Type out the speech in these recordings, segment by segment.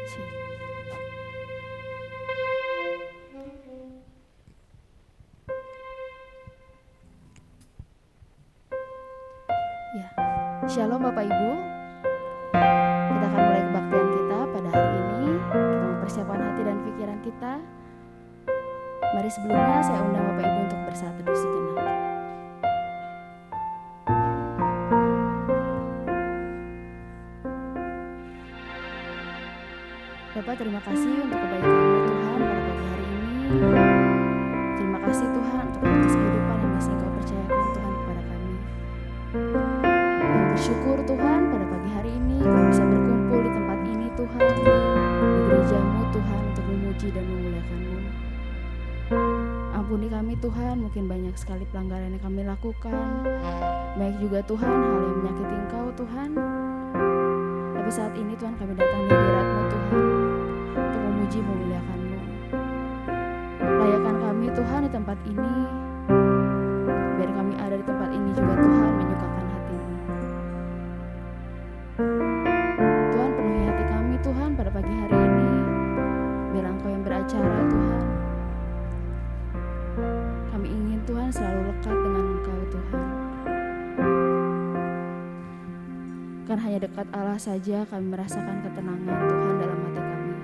Ya, Shalom Bapak Ibu. Kita akan mulai kebaktian kita pada hari ini. Kita mempersiapkan hati dan pikiran kita. Mari sebelumnya saya undang Bapak Ibu untuk bersatu teduh sejenak. Bapak, terima kasih untuk kebaikan-Mu Tuhan pada pagi hari ini. Terima kasih Tuhan untuk atas kehidupan yang masih Engkau percayakan Tuhan kepada kami. Kami bersyukur Tuhan pada pagi hari ini kami bisa berkumpul di tempat ini Tuhan, di gereja-Mu Tuhan, untuk memuji dan memuliakan-Mu. Ampuni kami Tuhan, mungkin banyak sekali pelanggaran yang kami lakukan, baik juga Tuhan hal yang menyakiti Engkau Tuhan. Tapi saat ini Tuhan kami datang di hadirat-Mu Tuhan untuk memuji memuliakan-Mu. Layakan kami Tuhan di tempat ini, biar kami ada di tempat ini juga Tuhan menyukakan hati-Mu. Tuhan, penuhi hati kami Tuhan pada pagi hari ini, biar Engkau yang beracara Tuhan. Kami ingin Tuhan selalu lekat dengan Engkau Tuhan. Karena hanya dekat Allah saja kami merasakan ketenangan Tuhan dalam hati kami.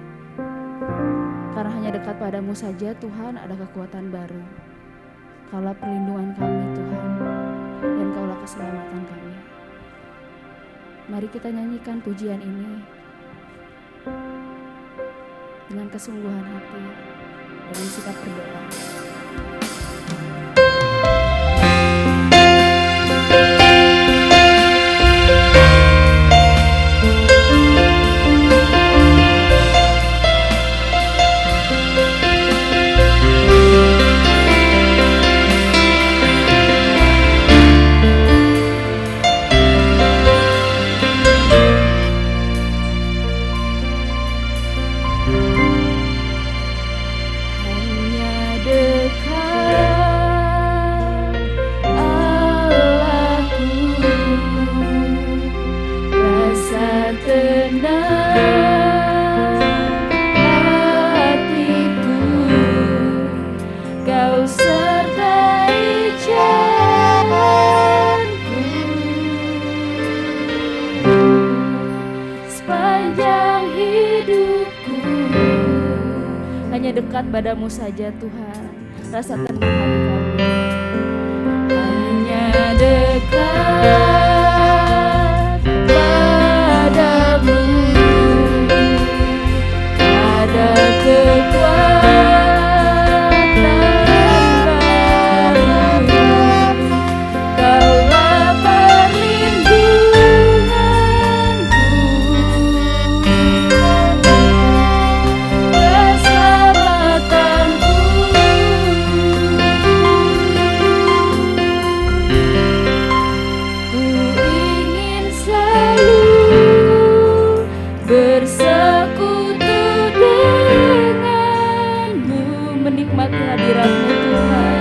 Karena hanya dekat padamu saja Tuhan ada kekuatan baru. Kaulah perlindungan kami Tuhan, dan Kaulah keselamatan kami. Mari kita nyanyikan pujian ini dengan kesungguhan hati dan sikap berdoa. Dekat padamu saja Tuhan, rasa tenang hati kami. Hanya dekat padamu ada kekuatan baru. Kaulah hadirat-Mu Tuhan.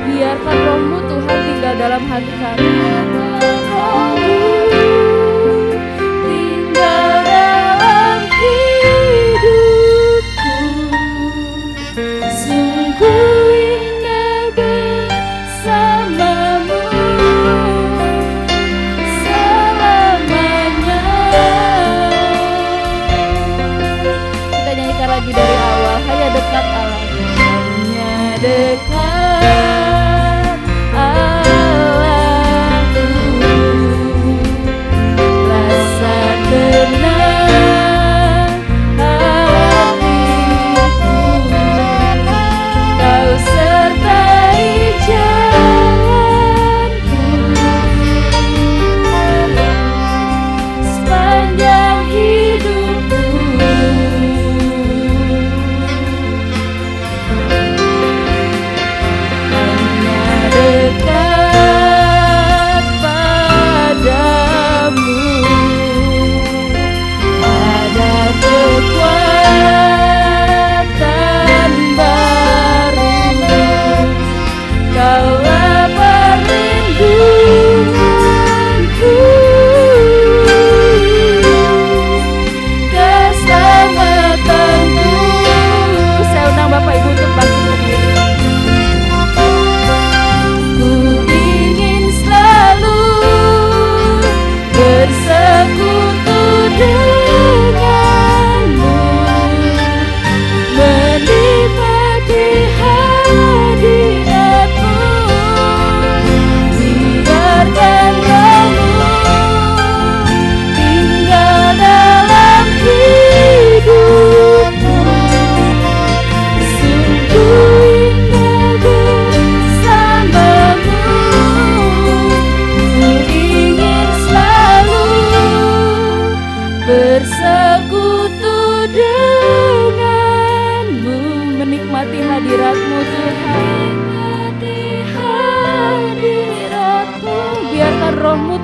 Biarkan Roh-Mu Tuhan tinggal dalam hati kami. Tinggal dalam hidupku. Sungguh indah bersama-Mu selamanya. Kita nyanyikan lagi dari awal. Hanya dekat Allah, hanya dekat Allahku.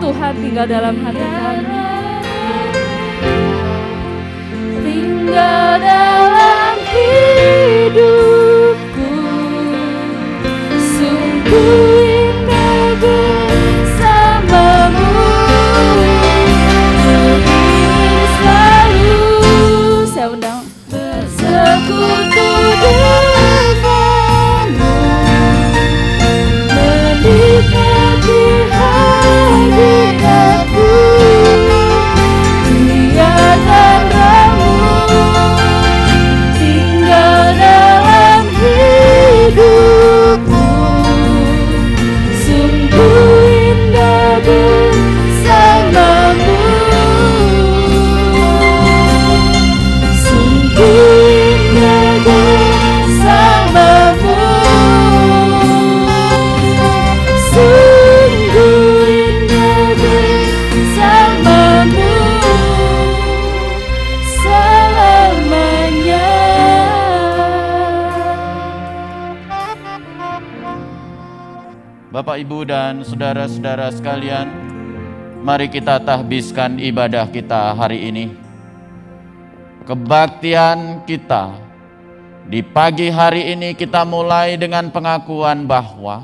Tuhan tinggal dalam hati kami. Tinggal dalam hidupku, sungguh indah bersamamu. Ingin selalu saya undang bersekutu denganmu, menikmati hadiratmu, lihat tanda-Mu tinggal dalam hidupku, sungguh indah bersamamu, sungguh indah bersamamu, sungguh indah bersamamu selamanya. Bapak, Ibu, dan saudara-saudara sekalian, mari kita tahbiskan ibadah kita hari ini. Kebaktian kita di pagi hari ini kita mulai dengan pengakuan bahwa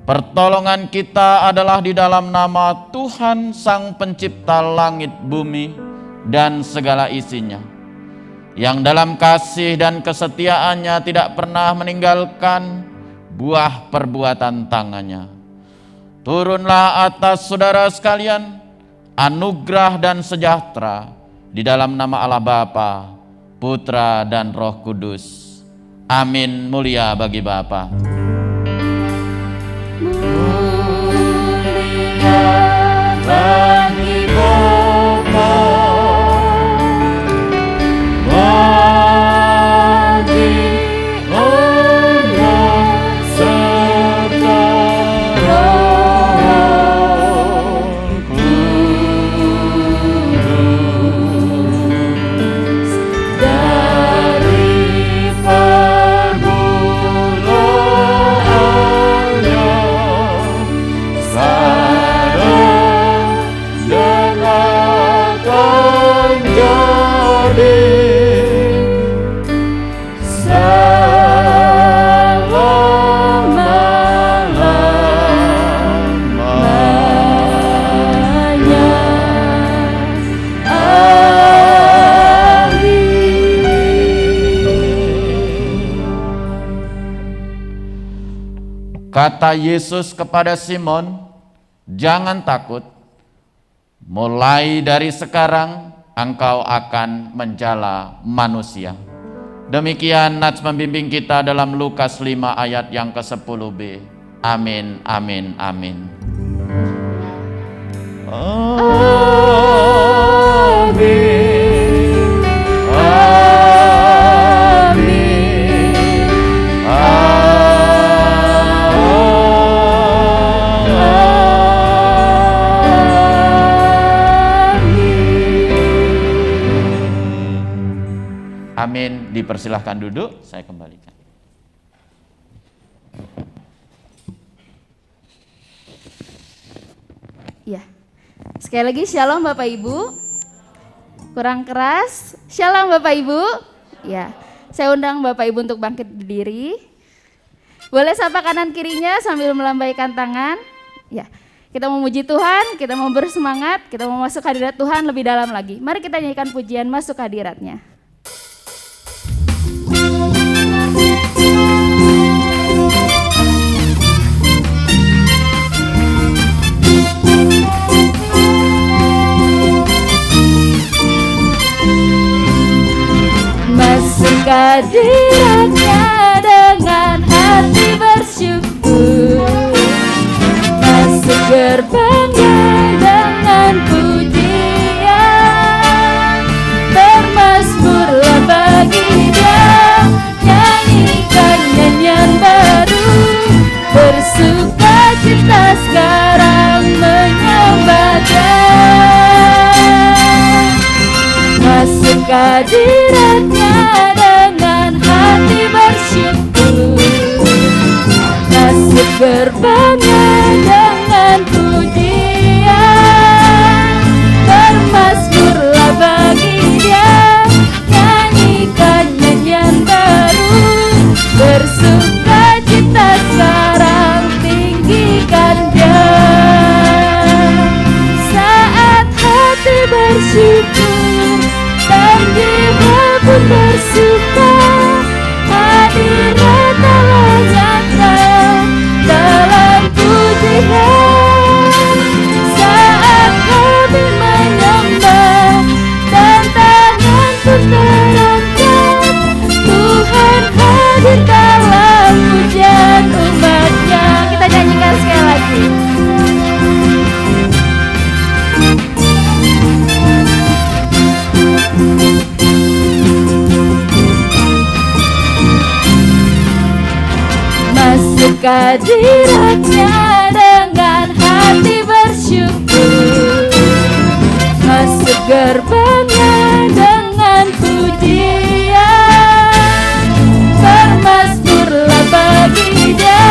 pertolongan kita adalah di dalam nama Tuhan Sang Pencipta langit bumi dan segala isinya, yang dalam kasih dan kesetiaannya tidak pernah meninggalkan buah perbuatan tangannya. Turunlah atas saudara sekalian anugerah dan sejahtera di dalam nama Allah Bapa, Putra, dan Roh Kudus. Amin. Mulia bagi Bapa. Mulia bagi Bapa, bagi Anak serta Roh Kudus, dari permulaannya sekarang dan akan jadi selama-lamanya. Kata Yesus kepada Simon, jangan takut, mulai dari sekarang engkau akan menjala manusia. Demikian nats membimbing kita dalam Lukas 5 ayat yang ke-10b. Amin, amin, amin. Amin. Dipersilahkan duduk, saya kembalikan. Ya, sekali lagi shalom Bapak Ibu. Kurang keras, shalom Bapak Ibu. Ya, saya undang Bapak Ibu untuk bangkit berdiri. Boleh sapa kanan kirinya sambil melambaikan tangan. Ya, kita memuji Tuhan, kita mau bersemangat, kita mau masuk hadirat Tuhan lebih dalam lagi. Mari kita nyanyikan pujian masuk hadiratnya. Masuk hadiratnya dengan hati bersyukur, masuk gerbangnya dengan pujian, bermazmurlah bagi Dia, nyanyikan nyanyian baru, bersuka cita sekarang menyembah Dia. Masuk hadiratnya dengan hati bersyukur, masuk gerbangnya dengan pujian, bersyukur dan jiwa pun bersuka. Hadirat Allah nyata dalam pujian saat kami menyembah dan tangan pun terangkat. Tuhan hadir dalam pujian umatnya. Kita nyanyikan sekali lagi. Masuk ke hadiratnya dengan hati bersyukur, masuk gerbangnya dengan pujian. Bermazmurlah bagi Dia,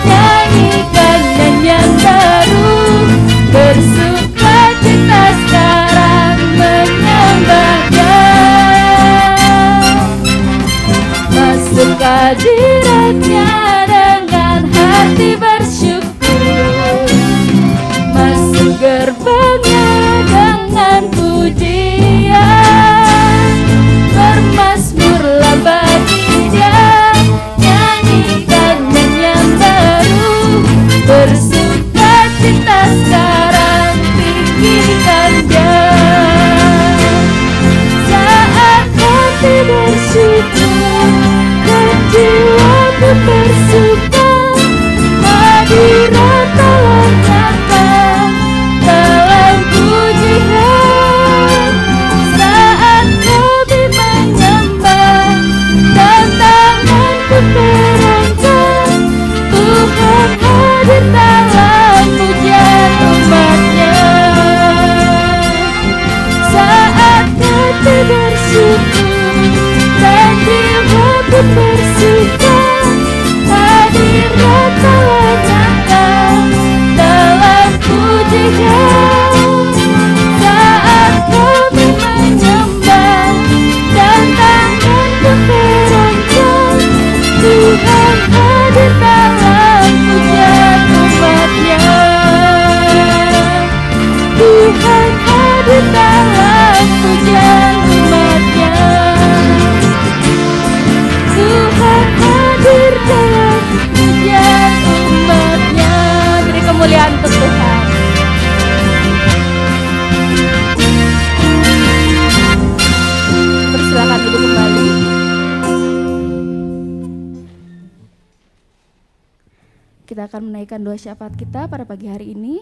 nyanyikan nyanyian baru, bersuka cita sekarang menyembah Dia. Masuk ke hadiratnya dengan hati bersyukur, masuk gerbangnya dengan pujian. Bermazmurlah bagi Dia, nyanyikan nyanyian baru, bersuka cita sekarang tinggikan Dia. Saat hati bersyukur dan jiwa pun bersuka, hadirat Allah nyata dalam pujian saat kami menyembah dan tangan pun terangkat. Tuhan hadir dalam pujian umatnya. Saat hati bersyukur dan jiwa pun bersuka, hadirat Allah nyata dalam pujian saat kami menyembah dan tangan pun terangkat. Tuhan hadir dalam pujian umatnya. Tuhan hadir dalam pujian umatnya. Tuhan hadir dalam pujian umatnya. Beri kemuliaan untuk Tuhan. Persilakan duduk kembali. Kita akan menaikkan doa syafaat kita pada pagi hari ini.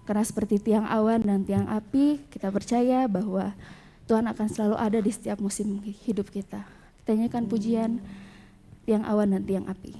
Karena seperti tiang awan dan tiang api, kita percaya bahwa Tuhan akan selalu ada di setiap musim hidup kita. Kita nyanyikan pujian tiang awan dan tiang api.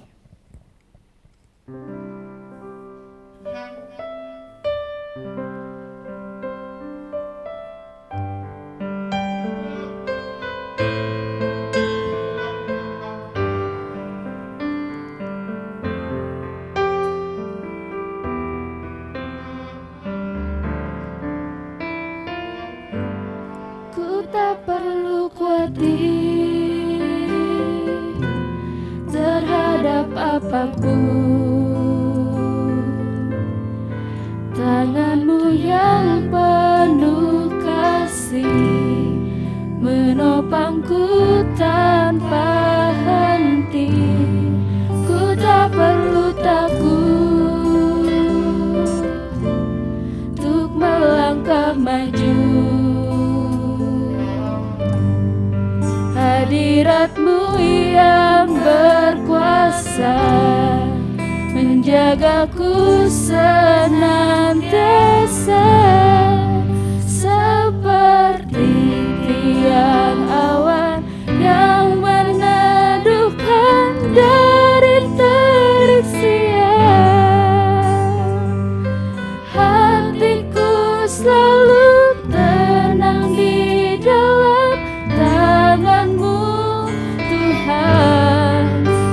Ku tak perlu khawatir terhadap apapun. Tangan-Mu yang penuh kasih menopangku tanpa henti. Ku tak perlu takut untuk melangkah maju. Hadirat-Mu yang berkuasa menjagaku senantiasa, seperti tiang awan yang meneduhkan dari terik siang. Hatiku selalu tenang di dalam tangan-Mu Tuhan,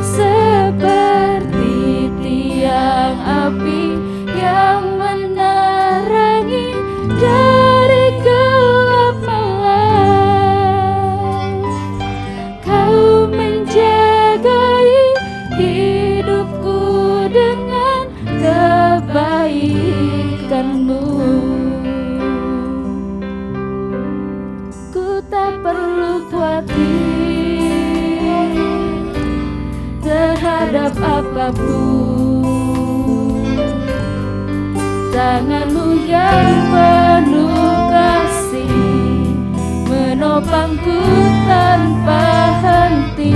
seperti tiang api yang menerangi apapun. Tangan-Mu yang penuh kasih menopangku tanpa henti.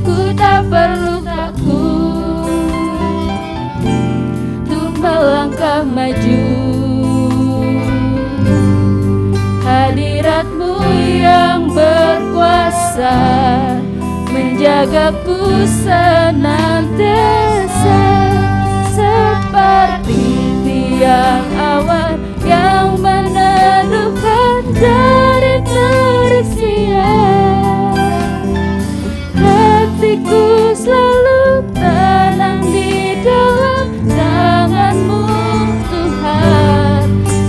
Ku tak perlu takut untuk melangkah maju. Hadirat-Mu yang berkuasa menjagaku senantiasa, seperti tiang awan yang meneduhkan dari terik siang. Hatiku selalu tenang di dalam tangan-Mu Tuhan,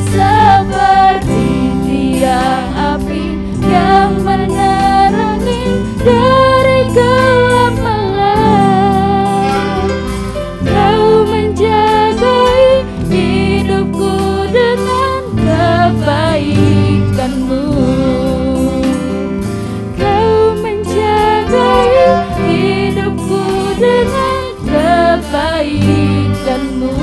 seperti tiang api yang menerangi dari gelap malam. Kau menjagai hidupku dengan kebaikan-Mu. Kau menjagai hidupku dengan kebaikan-Mu.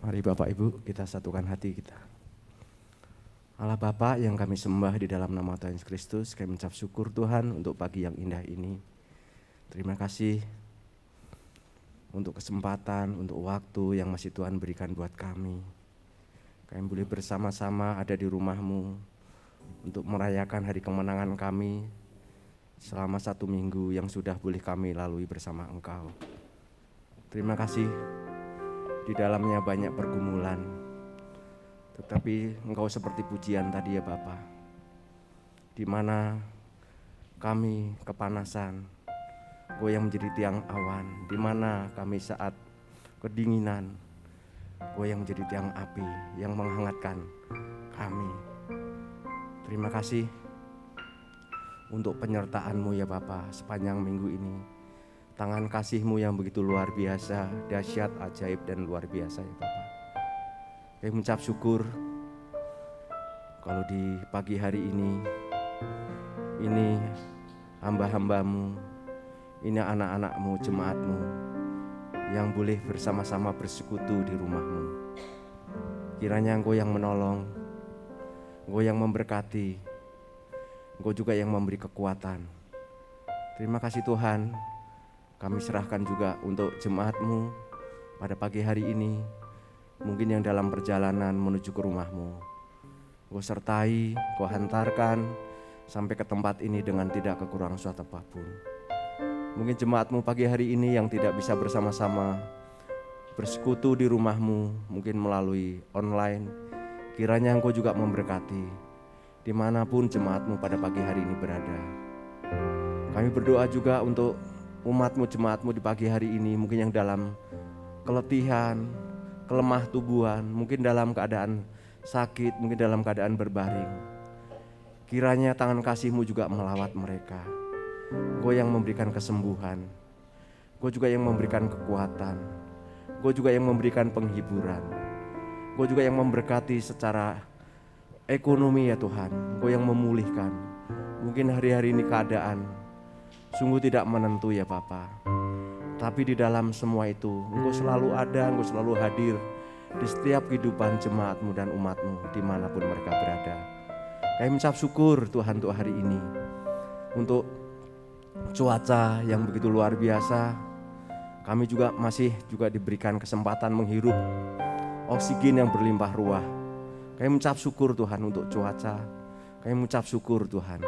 Mari Bapak Ibu kita satukan hati kita. Allah Bapa yang kami sembah di dalam nama Tuhan Yesus Kristus, kami mengucap syukur Tuhan untuk pagi yang indah ini. Terima kasih untuk kesempatan, untuk waktu yang masih Tuhan berikan buat kami. Kami boleh bersama-sama ada di rumah-Mu untuk merayakan hari kemenangan kami selama 1 minggu yang sudah boleh kami lalui bersama Engkau. Terima kasih. Di dalamnya banyak pergumulan, tetapi Engkau seperti pujian tadi ya Bapa, di mana kami kepanasan, Engkau yang menjadi tiang awan, di mana kami saat kedinginan, Engkau yang menjadi tiang api yang menghangatkan kami. Terima kasih untuk penyertaan-Mu ya Bapa sepanjang minggu ini. Tangan kasih-Mu yang begitu luar biasa, dahsyat, ajaib, dan luar biasa ya Bapa. Kami mengucap syukur kalau di pagi hari ini hamba-hamba-Mu, ini anak-anak-Mu, jemaat-Mu yang boleh bersama-sama bersekutu di rumah-Mu. Kiranya Engkau yang menolong, Engkau yang memberkati, Engkau juga yang memberi kekuatan. Terima kasih Tuhan. Kami serahkan juga untuk jemaat-Mu pada pagi hari ini, mungkin yang dalam perjalanan menuju ke rumah-Mu. Engkau sertai, Engkau hantarkan sampai ke tempat ini dengan tidak kekurangan suatu apapun. Mungkin jemaat-Mu pagi hari ini yang tidak bisa bersama-sama bersekutu di rumah-Mu, mungkin melalui online, kiranya Engkau juga memberkati dimanapun jemaat-Mu pada pagi hari ini berada. Kami berdoa juga untuk umat-Mu, jemaat-Mu di pagi hari ini, mungkin yang dalam keletihan, kelemah tubuhan, mungkin dalam keadaan sakit, mungkin dalam keadaan berbaring. Kiranya tangan kasih-Mu juga melawat mereka. Engkau yang memberikan kesembuhan, Engkau juga yang memberikan kekuatan, Engkau juga yang memberikan penghiburan, Engkau juga yang memberkati secara ekonomi ya Tuhan. Engkau yang memulihkan. Mungkin hari-hari ini keadaan sungguh tidak menentu ya Bapa. Tapi di dalam semua itu Engkau selalu ada, Engkau selalu hadir di setiap kehidupan jemaat-Mu dan umat-Mu dimanapun mereka berada. Kami mengucap syukur Tuhan untuk hari ini, untuk cuaca yang begitu luar biasa. Kami juga masih diberikan kesempatan menghirup oksigen yang berlimpah ruah. Kami mengucap syukur Tuhan untuk cuaca. Kami mengucap syukur Tuhan.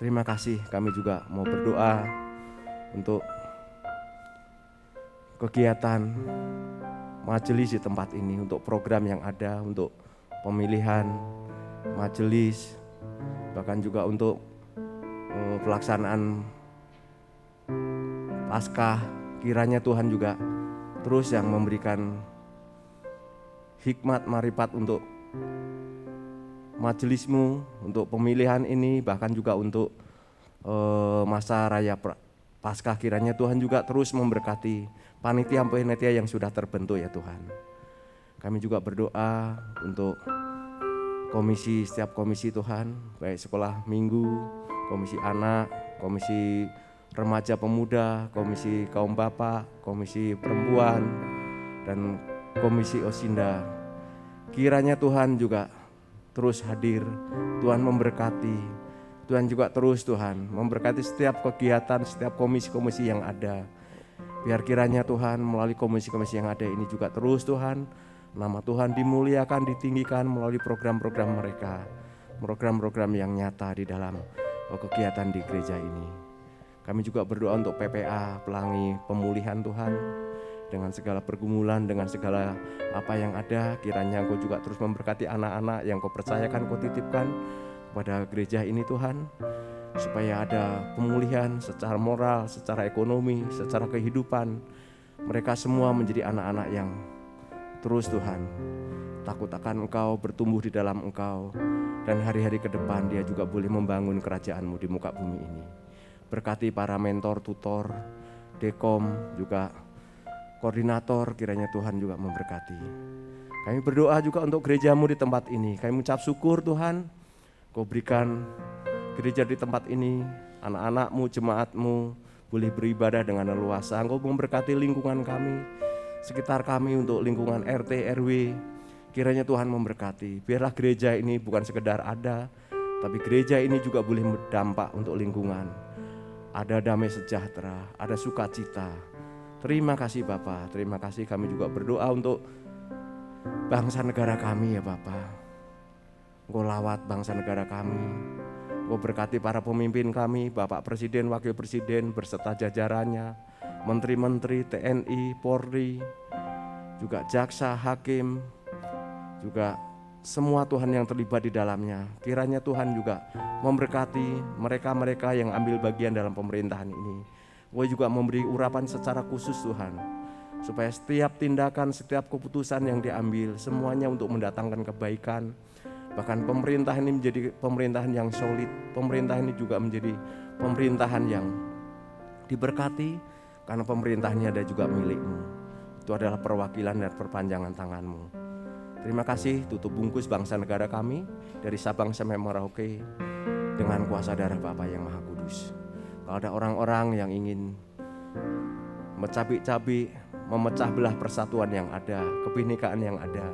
Terima kasih, kami juga mau berdoa untuk kegiatan majelis di tempat ini, untuk program yang ada, untuk pemilihan majelis, bahkan juga untuk pelaksanaan Paskah. Kiranya Tuhan juga terus yang memberikan hikmat marifat untuk majelismu, untuk pemilihan ini, bahkan juga untuk masa raya Paskah. Kiranya Tuhan juga terus memberkati panitia-panitia yang sudah terbentuk ya Tuhan. Kami juga berdoa untuk setiap komisi Tuhan, baik sekolah minggu, komisi anak, komisi remaja pemuda, komisi kaum bapak, komisi perempuan, dan komisi Osinda. Kiranya Tuhan juga terus hadir, Tuhan memberkati. Tuhan juga terus Tuhan memberkati setiap kegiatan, setiap komisi-komisi yang ada. Biar kiranya Tuhan melalui komisi-komisi yang ada ini juga terus Tuhan, nama Tuhan dimuliakan, ditinggikan melalui program-program mereka. Program-program yang nyata di dalam kegiatan di gereja ini. Kami juga berdoa untuk PPA, Pelangi Pemulihan Tuhan. Dengan segala pergumulan, dengan segala apa yang ada, kiranya Engkau juga terus memberkati anak-anak yang Kau percayakan, Kau titipkan pada gereja ini Tuhan, supaya ada pemulihan secara moral, secara ekonomi, secara kehidupan. Mereka semua menjadi anak-anak yang terus Tuhan takut akan Engkau, bertumbuh di dalam Engkau, dan hari-hari ke depan dia juga boleh membangun kerajaan-Mu di muka bumi ini. Berkati para mentor, tutor, dekom, juga koordinator, kiranya Tuhan juga memberkati. Kami berdoa juga untuk gereja-Mu di tempat ini. Kami mengucap syukur Tuhan, Kau berikan gereja di tempat ini, anak-anak-Mu, jemaat-Mu boleh beribadah dengan leluasa. Engkau memberkati lingkungan kami, sekitar kami, untuk lingkungan RT, RW. Kiranya Tuhan memberkati. Biarlah gereja ini bukan sekedar ada, tapi gereja ini juga boleh berdampak untuk lingkungan. Ada damai sejahtera, ada sukacita. Terima kasih Bapa, terima kasih. Kami juga berdoa untuk bangsa negara kami ya Bapa. Engkau lawat bangsa negara kami. Engkau berkati para pemimpin kami, Bapak Presiden, Wakil Presiden berserta jajarannya, menteri-menteri, TNI, Polri, juga jaksa, hakim, juga semua Tuhan yang terlibat di dalamnya. Kiranya Tuhan juga memberkati mereka-mereka yang ambil bagian dalam pemerintahan ini. Engkau juga memberi urapan secara khusus Tuhan, supaya setiap tindakan, setiap keputusan yang diambil semuanya untuk mendatangkan kebaikan. Bahkan pemerintahan ini menjadi pemerintahan yang solid, pemerintahan ini juga menjadi pemerintahan yang diberkati, karena pemerintahannya ada juga milik-Mu. Itu adalah perwakilan dan perpanjangan tangan-Mu. Terima kasih, tutup bungkus bangsa negara kami dari Sabang sampai Merauke dengan kuasa darah Bapa yang Maha Kudus. Kalau ada orang-orang yang ingin mencabik-cabik, memecah belah persatuan yang ada, kebinekaan yang ada,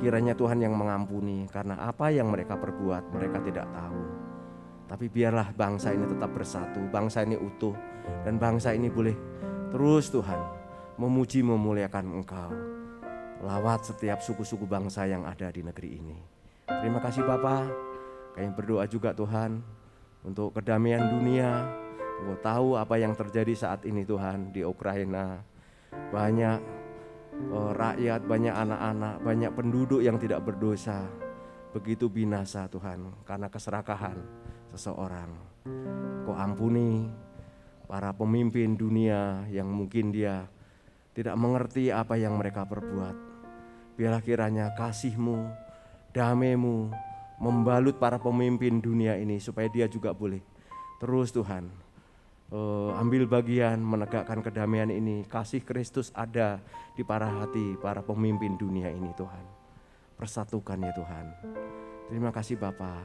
kiranya Tuhan yang mengampuni, karena apa yang mereka perbuat mereka tidak tahu. Tapi biarlah bangsa ini tetap bersatu, bangsa ini utuh, dan bangsa ini boleh terus Tuhan memuji memuliakan Engkau lewat setiap suku-suku bangsa yang ada di negeri ini. Terima kasih Bapa. Kami berdoa juga Tuhan untuk kedamaian dunia. Engkau tahu apa yang terjadi saat ini Tuhan di Ukraina. Banyak rakyat, banyak anak-anak, banyak penduduk yang tidak berdosa begitu binasa Tuhan karena keserakahan seseorang. Kau ampuni para pemimpin dunia yang mungkin dia tidak mengerti apa yang mereka perbuat. Biarlah kiranya kasih-Mu, damai-Mu membalut para pemimpin dunia ini, supaya dia juga boleh terus Tuhan ambil bagian menegakkan kedamaian ini. Kasih Kristus ada di para hati para pemimpin dunia ini Tuhan. Persatukan ya Tuhan. Terima kasih Bapa.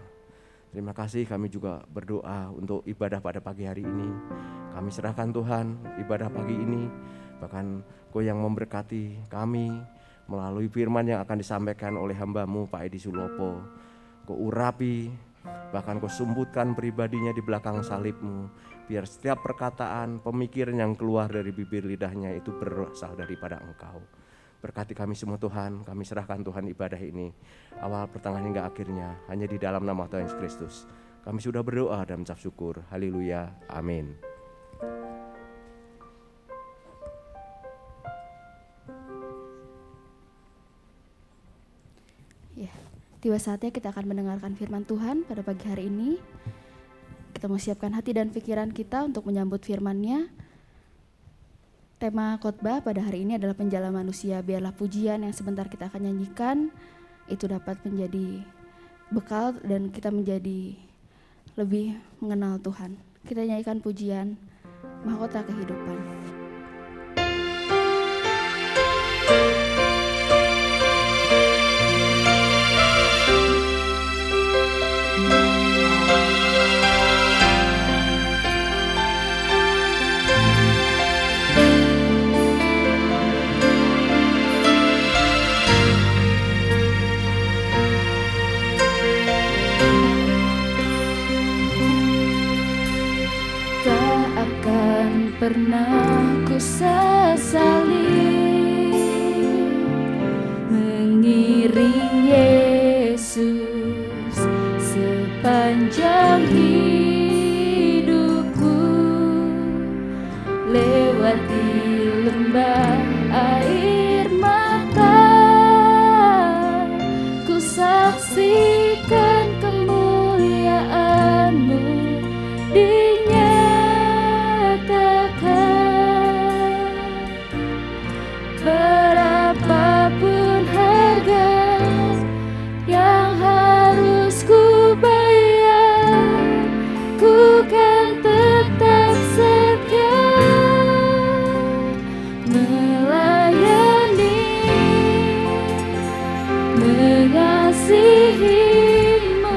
Terima kasih, kami juga berdoa untuk ibadah pada pagi hari ini. Kami serahkan Tuhan ibadah pagi ini, bahkan Kau yang memberkati kami melalui firman yang akan disampaikan oleh hamba-Mu Pak Edi Sulopo. Kau urapi, bahkan Kau sumbutkan pribadinya di belakang salib-Mu. Biar setiap perkataan, pemikiran yang keluar dari bibir lidahnya itu berasal daripada Engkau. Berkati kami semua Tuhan, kami serahkan Tuhan ibadah ini, awal, pertengahan hingga akhirnya, hanya di dalam nama Tuhan Yesus Kristus. Kami sudah berdoa dan mengucap syukur. Haleluya, amin. Ya, tiba saatnya kita akan mendengarkan firman Tuhan pada pagi hari ini. Kita mau siapkan hati dan pikiran kita untuk menyambut firman-Nya. Tema khotbah pada hari ini adalah penjala manusia. Biarlah pujian yang sebentar kita akan nyanyikan itu dapat menjadi bekal dan kita menjadi lebih mengenal Tuhan. Kita nyanyikan pujian Mahkota Kehidupan. Pernah ku sesali mengiring Yesus sepanjang hidupku, lewati lembah air mata, ku saksikan kemuliaan-Mu berapapun harga yang harus ku bayar, ku kan tetap setia melayani, mengasihi-Mu,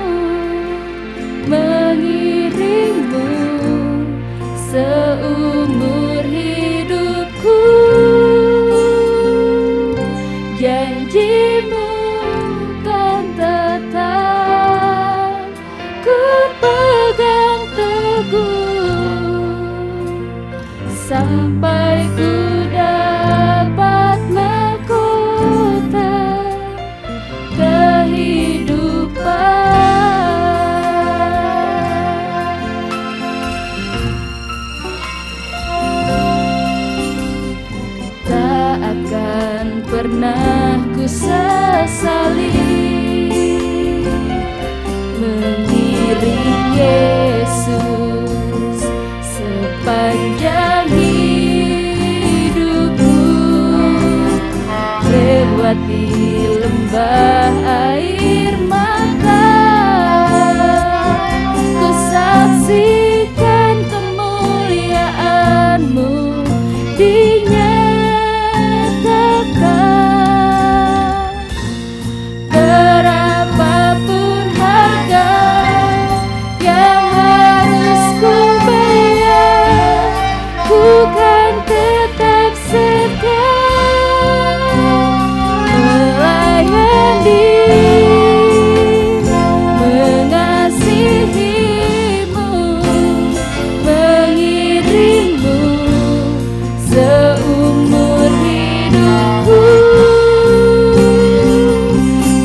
mengiring-Mu seumur hidupku. Janji-Mu kan tetap ku pegang teguh sampai ku dapat mahkota kehidupan. Tak akan pernah ku sesali mengiring Yesus sepanjang hidupku, lewati lembah air mata, ku saksikan kemuliaan-Mu dinyatakan. Berapapun harga yang harus ku bayar, ku kan tetap setia melayani, mengasihi-Mu, mengiring-Mu seumur hidupku.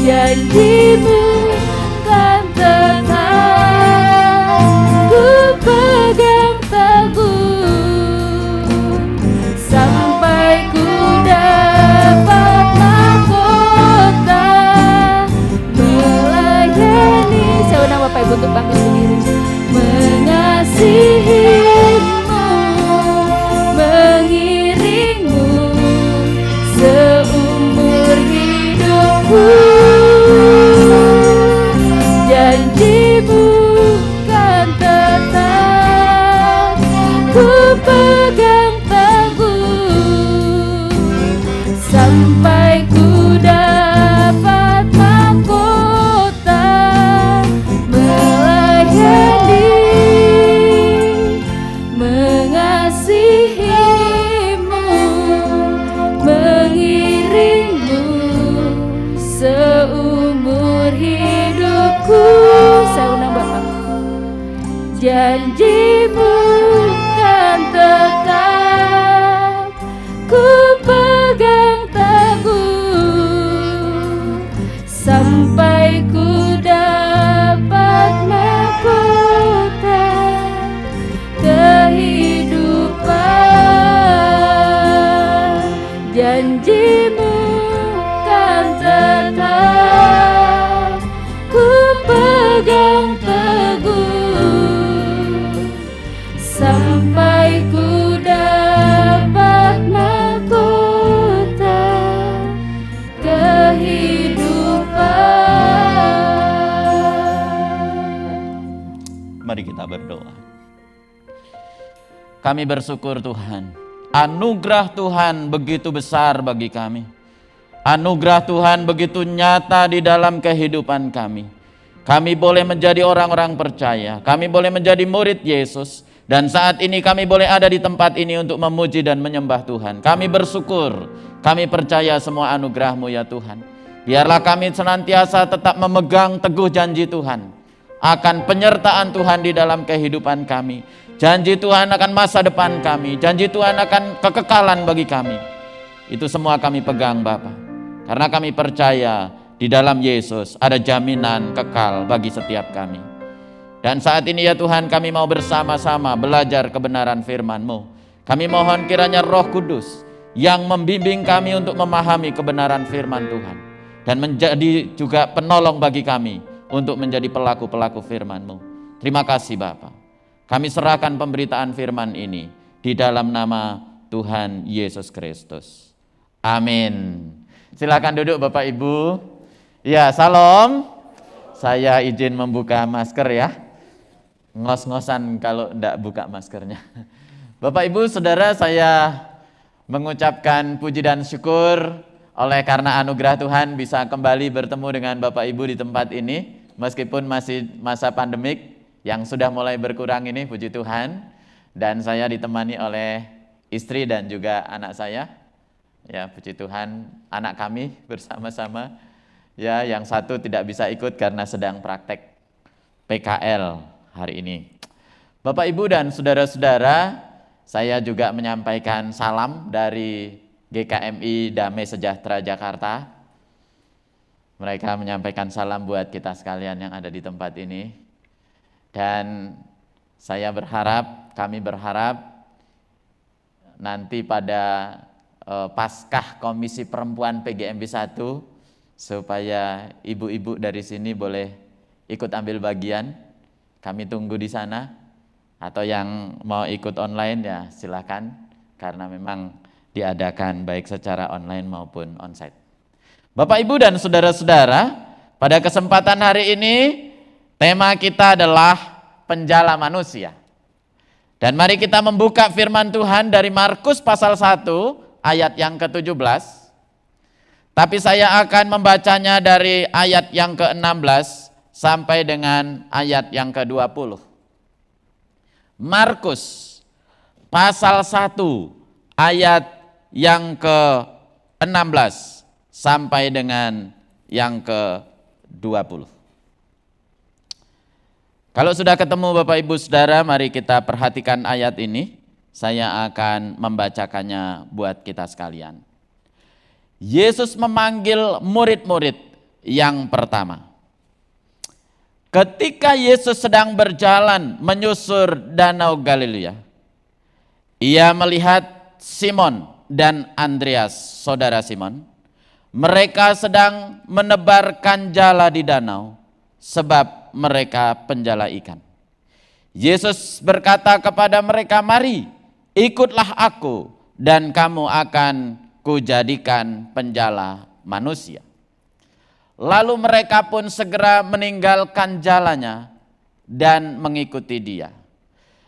Janji-Mu kan tetap ku pegang teguh sampai ku dapat mahkota melayani. Saya undang Bapak Ibu untuk bangkit berdiri. Mengasihi-Mu, mengiring-Mu seumur hidupku. Janji-Mu kan tetap ku pegang teguh sampai ku dapat mahkota melayani, mengasihi-Mu, mengiring-Mu seumur hidupku. Saya undang Bapak. Janji-Mu kan tetap ku pegang teguh sampai ku dapat mahkota kehidupan. Janji-Mu kan tetap ku pegang teguh sampai ku dapat mahkota berdoa. Kami bersyukur Tuhan, anugerah Tuhan begitu besar bagi kami. Anugerah Tuhan begitu nyata di dalam kehidupan kami. Kami boleh menjadi orang-orang percaya, kami boleh menjadi murid Yesus, dan saat ini kami boleh ada di tempat ini untuk memuji dan menyembah Tuhan. Kami bersyukur, kami percaya semua anugerah-Mu ya Tuhan. Biarlah kami senantiasa tetap memegang teguh janji Tuhan akan penyertaan Tuhan di dalam kehidupan kami. Janji Tuhan akan masa depan kami, janji Tuhan akan kekekalan bagi kami. Itu semua kami pegang Bapa. Karena kami percaya di dalam Yesus ada jaminan kekal bagi setiap kami. Dan saat ini ya Tuhan, kami mau bersama-sama belajar kebenaran firman-Mu. Kami mohon kiranya Roh Kudus yang membimbing kami untuk memahami kebenaran firman Tuhan. Dan menjadi juga penolong bagi kami untuk menjadi pelaku-pelaku firman-Mu. Terima kasih Bapa. Kami serahkan pemberitaan firman ini di dalam nama Tuhan Yesus Kristus. Amin. Silakan duduk Bapak Ibu. Ya, salam. Saya izin membuka masker ya. Ngos-ngosan kalau enggak buka maskernya. Bapak Ibu, Saudara, saya mengucapkan puji dan syukur oleh karena anugerah Tuhan bisa kembali bertemu dengan Bapak Ibu di tempat ini. Meskipun masih masa pandemik yang sudah mulai berkurang ini, puji Tuhan. Dan saya ditemani oleh istri dan juga anak saya. Ya, puji Tuhan, anak kami bersama-sama. Ya, yang satu tidak bisa ikut karena sedang praktek PKL hari ini. Bapak, Ibu, dan saudara-saudara, saya juga menyampaikan salam dari GKMI Damai Sejahtera Jakarta. Mereka menyampaikan salam buat kita sekalian yang ada di tempat ini. Dan saya berharap, kami berharap nanti pada Paskah Komisi Perempuan PGMB 1 supaya ibu-ibu dari sini boleh ikut ambil bagian. Kami tunggu di sana, atau yang mau ikut online ya silakan, karena memang diadakan baik secara online maupun onsite. Bapak, Ibu, dan saudara-saudara, pada kesempatan hari ini tema kita adalah penjala manusia. Dan mari kita membuka firman Tuhan dari Markus pasal 1 ayat yang ke-17, tapi saya akan membacanya dari ayat yang ke-16 sampai dengan ayat yang ke-20. Markus pasal 1 ayat yang ke-16 sampai dengan yang ke-20. Kalau sudah ketemu Bapak Ibu Saudara, mari kita perhatikan ayat ini. Saya akan membacakannya buat kita sekalian. Yesus memanggil murid-murid yang pertama. Ketika Yesus sedang berjalan menyusur Danau Galilea, ia melihat Simon dan Andreas, saudara Simon. Mereka sedang menebarkan jala di danau, sebab mereka penjala ikan. Yesus berkata kepada mereka, "Mari, ikutlah aku, dan kamu akan kujadikan penjala manusia." Lalu mereka pun segera meninggalkan jalannya dan mengikuti dia.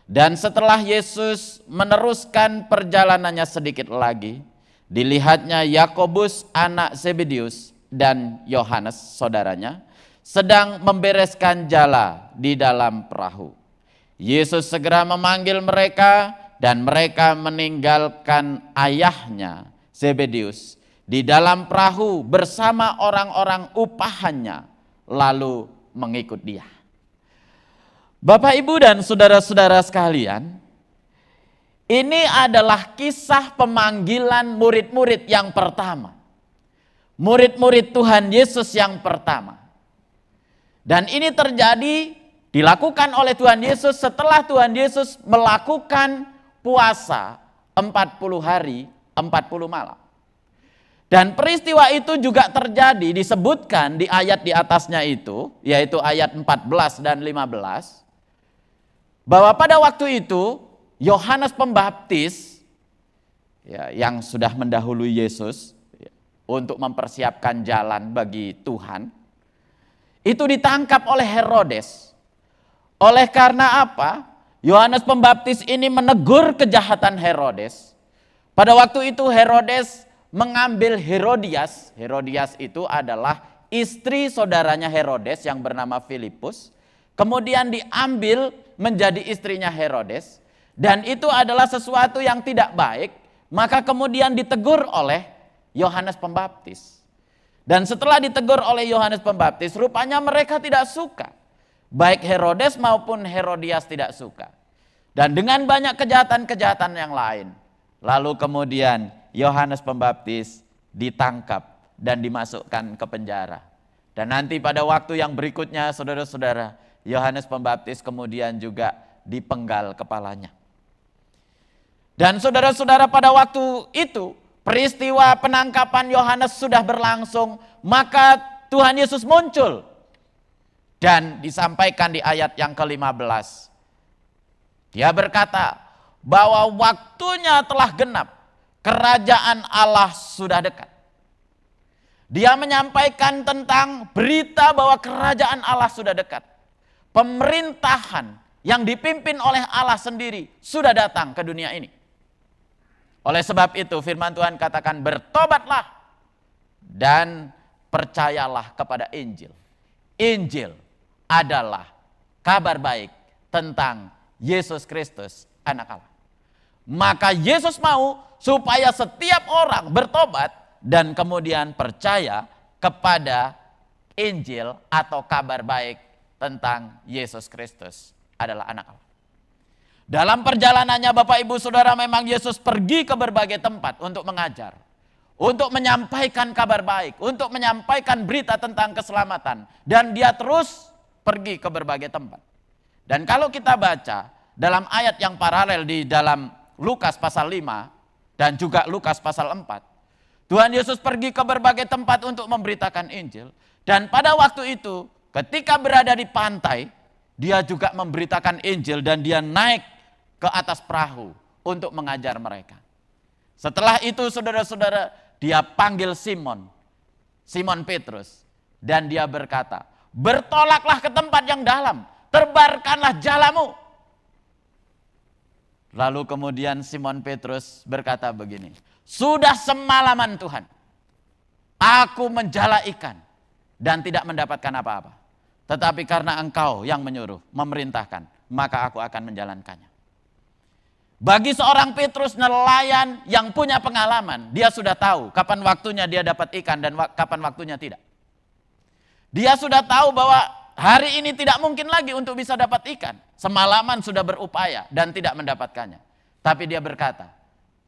Dan setelah Yesus meneruskan perjalanannya sedikit lagi, dilihatnya Yakobus anak Zebedeus dan Yohanes saudaranya sedang membereskan jala di dalam perahu. Yesus segera memanggil mereka, dan mereka meninggalkan ayahnya Zebedeus di dalam perahu bersama orang-orang upahannya, lalu mengikut dia. Bapak, Ibu, dan saudara-saudara sekalian, ini adalah kisah pemanggilan murid-murid yang pertama. Murid-murid Tuhan Yesus yang pertama. Dan ini terjadi, dilakukan oleh Tuhan Yesus setelah Tuhan Yesus melakukan puasa 40 hari, 40 malam. Dan peristiwa itu juga terjadi, disebutkan di ayat di atasnya itu, yaitu ayat 14 dan 15, bahwa pada waktu itu Yohanes Pembaptis, ya, yang sudah mendahului Yesus ya, untuk mempersiapkan jalan bagi Tuhan, itu ditangkap oleh Herodes Oleh karena apa? Yohanes Pembaptis ini menegur kejahatan Herodes. Pada waktu itu Herodes mengambil Herodias. Herodias itu adalah istri saudaranya Herodes yang bernama Filipus. Kemudian diambil menjadi istrinya Herodes. Dan itu adalah sesuatu yang tidak baik. Maka kemudian ditegur oleh Yohanes Pembaptis. Dan setelah ditegur oleh Yohanes Pembaptis, rupanya mereka tidak suka. Baik Herodes maupun Herodias tidak suka. Dan dengan banyak kejahatan-kejahatan yang lain. Lalu kemudian Yohanes Pembaptis ditangkap dan dimasukkan ke penjara. Dan nanti pada waktu yang berikutnya saudara-saudara, Yohanes Pembaptis kemudian juga dipenggal kepalanya. Dan saudara-saudara pada waktu itu peristiwa penangkapan Yohanes sudah berlangsung, maka Tuhan Yesus muncul. Dan disampaikan di ayat yang ke-15. Dia berkata bahwa waktunya telah genap, kerajaan Allah sudah dekat. Dia menyampaikan tentang berita bahwa kerajaan Allah sudah dekat. Pemerintahan yang dipimpin oleh Allah sendiri sudah datang ke dunia ini. Oleh sebab itu firman Tuhan katakan bertobatlah dan percayalah kepada Injil. Injil adalah kabar baik tentang Yesus Kristus anak Allah. Maka Yesus mau supaya setiap orang bertobat dan kemudian percaya kepada Injil atau kabar baik tentang Yesus Kristus adalah anak Allah. Dalam perjalanannya Bapak Ibu Saudara memang Yesus pergi ke berbagai tempat untuk mengajar. Untuk menyampaikan kabar baik, untuk menyampaikan berita tentang keselamatan. Dan dia terus pergi ke berbagai tempat. Dan kalau kita baca dalam ayat yang paralel di dalam Lukas pasal 5 dan juga Lukas pasal 4. Tuhan Yesus pergi ke berbagai tempat untuk memberitakan Injil. Dan pada waktu itu ketika berada di pantai, dia juga memberitakan Injil dan dia naik ke atas perahu untuk mengajar mereka. Setelah itu saudara-saudara, dia panggil Simon Petrus. Dan dia berkata, bertolaklah ke tempat yang dalam, terbarkanlah jalamu. Lalu kemudian Simon Petrus berkata begini, sudah semalaman Tuhan, aku menjala ikan dan tidak mendapatkan apa-apa. Tetapi karena Engkau yang menyuruh, memerintahkan, maka aku akan menjalankannya. Bagi seorang Petrus nelayan yang punya pengalaman, dia sudah tahu kapan waktunya dia dapat ikan dan kapan waktunya tidak. Dia sudah tahu bahwa hari ini tidak mungkin lagi untuk bisa dapat ikan. Semalaman sudah berupaya dan tidak mendapatkannya. Tapi dia berkata,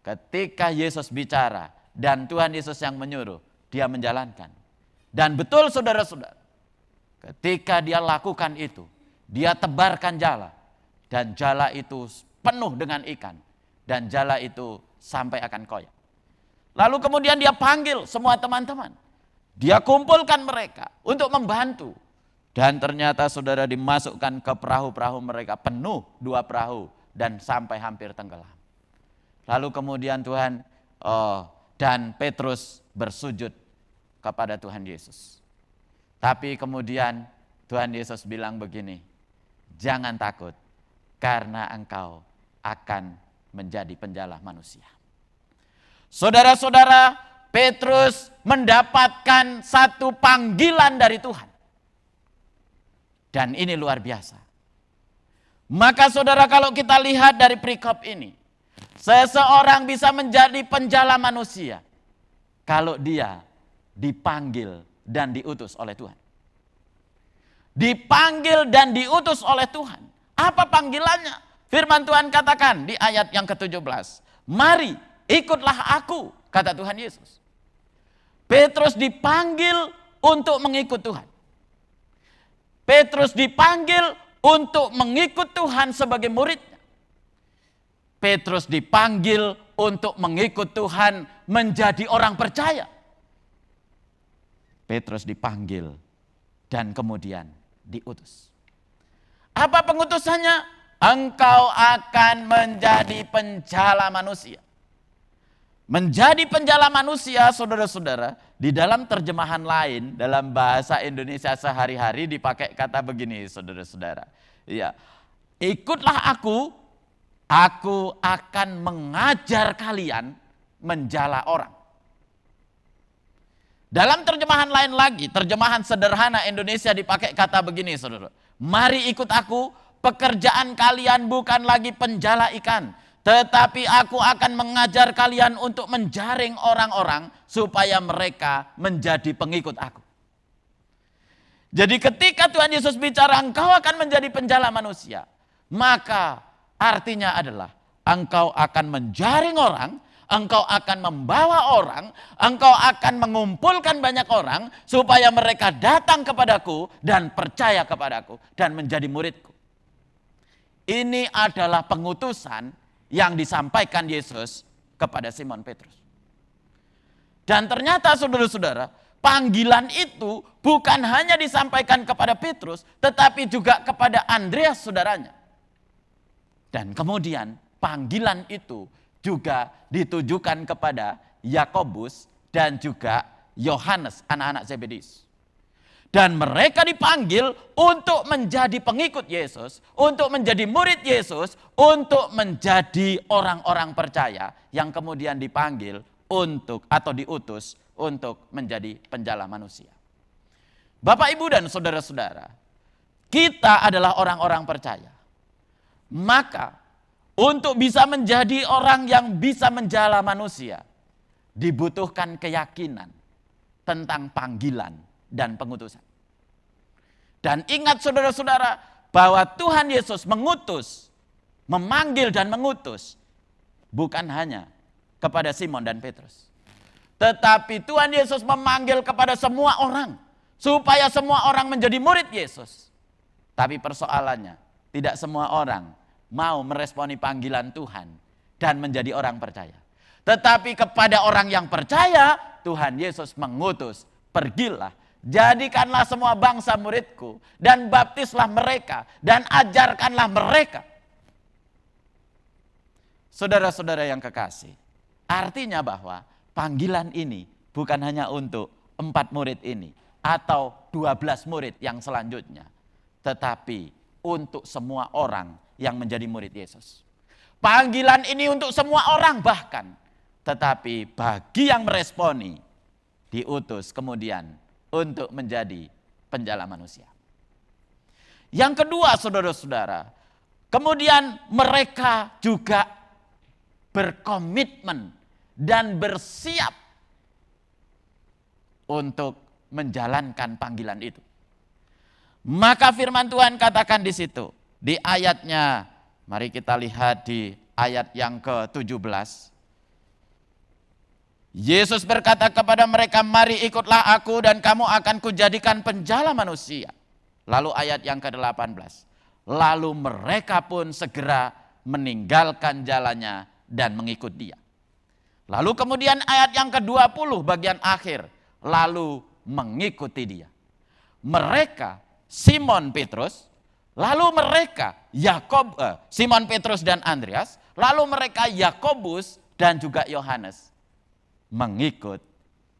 ketika Yesus bicara dan Tuhan Yesus yang menyuruh, dia menjalankan. Dan betul saudara-saudara, ketika dia lakukan itu, dia tebarkan jala. Dan jala itu penuh dengan ikan. Dan jala itu sampai akan koyak. Lalu kemudian dia panggil semua teman-teman. Dia kumpulkan mereka untuk membantu. Dan ternyata saudara dimasukkan ke perahu-perahu mereka penuh 2 perahu. Dan sampai hampir tenggelam. Lalu kemudian Tuhan dan Petrus bersujud kepada Tuhan Yesus. Tapi kemudian Tuhan Yesus bilang begini, jangan takut karena engkau akan menjadi penjala manusia. Saudara-saudara, Petrus mendapatkan satu panggilan dari Tuhan. Dan ini luar biasa. Maka saudara kalau kita lihat dari perikop ini, seseorang bisa menjadi penjala manusia kalau dia dipanggil dan diutus oleh Tuhan. Dipanggil dan diutus oleh Tuhan. Apa panggilannya? Firman Tuhan katakan di ayat yang ke-17. Mari ikutlah aku, kata Tuhan Yesus. Petrus dipanggil untuk mengikut Tuhan. Petrus dipanggil untuk mengikut Tuhan sebagai muridnya. Petrus dipanggil untuk mengikut Tuhan menjadi orang percaya. Petrus dipanggil dan kemudian diutus. Apa pengutusannya? Engkau akan menjadi penjala manusia. Menjadi penjala manusia, saudara-saudara, di dalam terjemahan lain, dalam bahasa Indonesia sehari-hari dipakai kata begini, saudara-saudara. Ya, ikutlah aku akan mengajar kalian menjala orang. Dalam terjemahan lain lagi, terjemahan sederhana Indonesia dipakai kata begini, saudara. Mari ikut aku, pekerjaan kalian bukan lagi penjala ikan, tetapi aku akan mengajar kalian untuk menjaring orang-orang supaya mereka menjadi pengikut aku. Jadi ketika Tuhan Yesus bicara engkau akan menjadi penjala manusia, maka artinya adalah engkau akan menjaring orang, engkau akan membawa orang, engkau akan mengumpulkan banyak orang supaya mereka datang kepadaku dan percaya kepadaku dan menjadi muridku. Ini adalah pengutusan yang disampaikan Yesus kepada Simon Petrus. Dan ternyata saudara-saudara, panggilan itu bukan hanya disampaikan kepada Petrus, tetapi juga kepada Andreas saudaranya. Dan kemudian panggilan itu juga ditujukan kepada Yakobus dan juga Yohanes, anak-anak Zebedeus. Dan mereka dipanggil untuk menjadi pengikut Yesus, untuk menjadi murid Yesus, untuk menjadi orang-orang percaya yang kemudian dipanggil untuk atau diutus untuk menjadi penjala manusia. Bapak, Ibu, dan saudara-saudara, kita adalah orang-orang percaya. Maka untuk bisa menjadi orang yang bisa menjala manusia, dibutuhkan keyakinan tentang panggilan dan pengutusan. Dan ingat saudara-saudara, bahwa Tuhan Yesus mengutus, memanggil dan mengutus, bukan hanya kepada Simon dan Petrus. Tetapi Tuhan Yesus memanggil kepada semua orang, supaya semua orang menjadi murid Yesus. Tapi persoalannya, tidak semua orang mau meresponi panggilan Tuhan dan menjadi orang percaya. Tetapi kepada orang yang percaya, Tuhan Yesus mengutus, pergilah, jadikanlah semua bangsa muridku, dan baptislah mereka, dan ajarkanlah mereka. Saudara-saudara yang kekasih, artinya bahwa panggilan ini bukan hanya untuk 4 murid ini, atau 12 murid yang selanjutnya, tetapi untuk semua orang yang menjadi murid Yesus. Panggilan ini untuk semua orang bahkan, tetapi bagi yang meresponi, diutus kemudian untuk menjadi penjala manusia. Yang kedua saudara-saudara, kemudian mereka juga berkomitmen dan bersiap untuk menjalankan panggilan itu. Maka firman Tuhan katakan di situ, di ayatnya, mari kita lihat di ayat yang ke-17. Yesus berkata kepada mereka, mari ikutlah aku dan kamu akan kujadikan penjala manusia. Lalu ayat yang ke-18. Lalu mereka pun segera meninggalkan jalannya dan mengikut dia. Lalu kemudian ayat yang ke-20 bagian akhir. Lalu mengikuti dia. Mereka, Simon Petrus, lalu mereka Simon Petrus dan Andreas, lalu mereka Yakobus dan juga Yohanes mengikut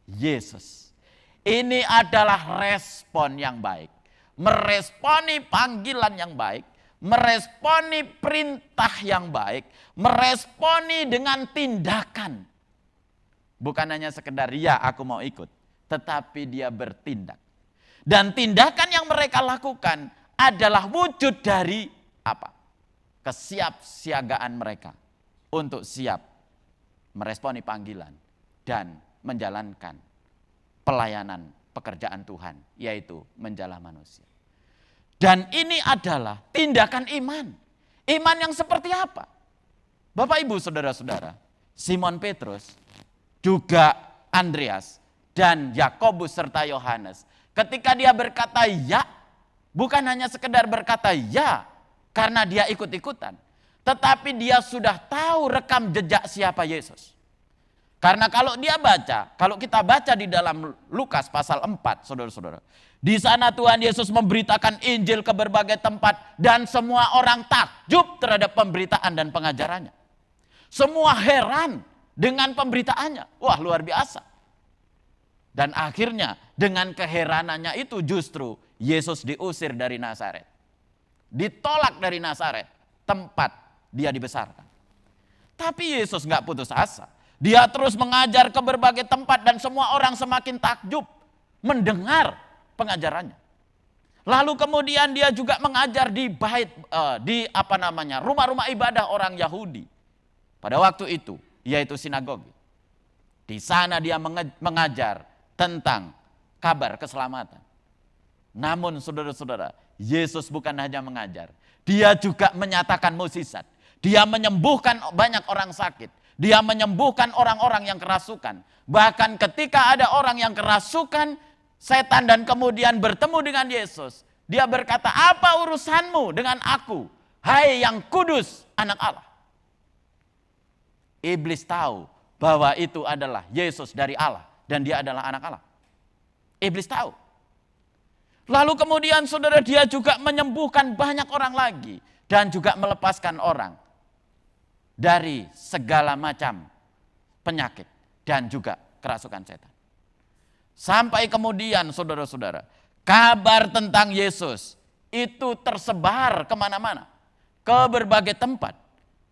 Yesus. Ini adalah respon yang baik. Meresponi panggilan yang baik, meresponi perintah yang baik, meresponi dengan tindakan. Bukan hanya sekedar ya aku mau ikut, tetapi dia bertindak. Dan tindakan yang mereka lakukan adalah wujud dari apa? Kesiapsiagaan mereka untuk siap meresponi panggilan dan menjalankan pelayanan pekerjaan Tuhan, yaitu menjala manusia. Dan ini adalah tindakan iman. Iman yang seperti apa? Bapak, Ibu, saudara-saudara, Simon Petrus, juga Andreas, dan Yakobus serta Yohanes, ketika dia berkata ya, bukan hanya sekedar berkata ya karena dia ikut-ikutan, tetapi dia sudah tahu rekam jejak siapa Yesus. Karena kalau kita baca di dalam Lukas pasal 4, saudara-saudara, di sana Tuhan Yesus memberitakan Injil ke berbagai tempat dan semua orang takjub terhadap pemberitaan dan pengajarannya. Semua heran dengan pemberitaannya. Wah, luar biasa. Dan akhirnya dengan keheranannya itu justru Yesus diusir dari Nazaret. ditolak dari Nazaret, tempat dia dibesarkan. Tapi Yesus nggak putus asa. Dia terus mengajar ke berbagai tempat dan semua orang semakin takjub mendengar pengajarannya. Lalu kemudian dia juga mengajar di rumah-rumah ibadah orang Yahudi. Pada waktu itu, yaitu sinagogi. Di sana dia mengajar tentang kabar keselamatan. Namun saudara-saudara, Yesus bukan hanya mengajar. Dia juga menyatakan mukjizat. Dia menyembuhkan banyak orang sakit. Dia menyembuhkan orang-orang yang kerasukan. Bahkan ketika ada orang yang kerasukan setan dan kemudian bertemu dengan Yesus, dia berkata, "Apa urusanmu dengan aku, hai yang kudus, anak Allah?" Iblis tahu bahwa itu adalah Yesus dari Allah dan dia adalah anak Allah. Iblis tahu. Lalu kemudian saudara, dia juga menyembuhkan banyak orang lagi dan juga melepaskan orang dari segala macam penyakit dan juga kerasukan setan. Sampai kemudian saudara-saudara, kabar tentang Yesus itu tersebar kemana-mana, ke berbagai tempat.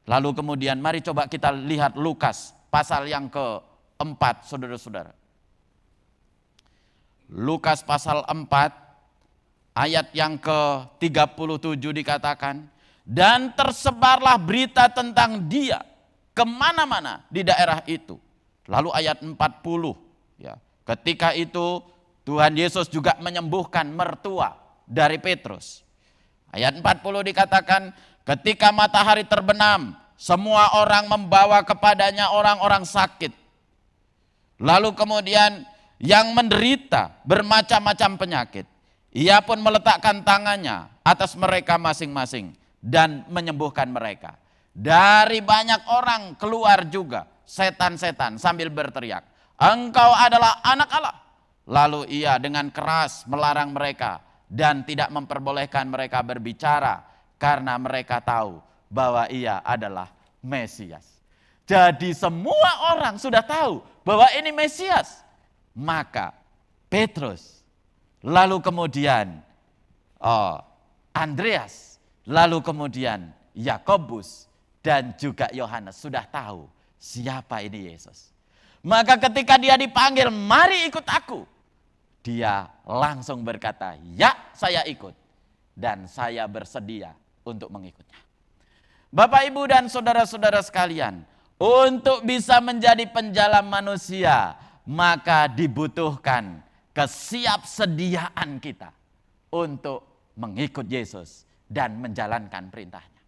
Lalu kemudian mari coba kita lihat Lukas pasal yang keempat, saudara-saudara. Lukas pasal 4 ayat yang ke-37 dikatakan, dan tersebarlah berita tentang dia kemana-mana di daerah itu. Lalu ayat 40, ya, ketika itu Tuhan Yesus juga menyembuhkan mertua dari Petrus. Ayat 40 dikatakan, ketika matahari terbenam, semua orang membawa kepadanya orang-orang sakit. Lalu kemudian yang menderita bermacam-macam penyakit, ia pun meletakkan tangannya atas mereka masing-masing dan menyembuhkan mereka. Dari banyak orang keluar juga setan-setan sambil berteriak, "Engkau adalah anak Allah." Lalu ia dengan keras melarang mereka dan tidak memperbolehkan mereka berbicara karena mereka tahu bahwa ia adalah Mesias. Jadi semua orang sudah tahu bahwa ini Mesias. Maka Petrus, lalu kemudian Andreas, lalu kemudian Yakobus dan juga Yohanes sudah tahu siapa ini Yesus. Maka ketika dia dipanggil, "Mari ikut aku," dia langsung berkata, "Ya, saya ikut dan saya bersedia untuk mengikutnya." Bapak, Ibu, dan saudara-saudara sekalian, untuk bisa menjadi penjala manusia, maka dibutuhkan kesiapsediaan kita untuk mengikut Yesus dan menjalankan perintahnya.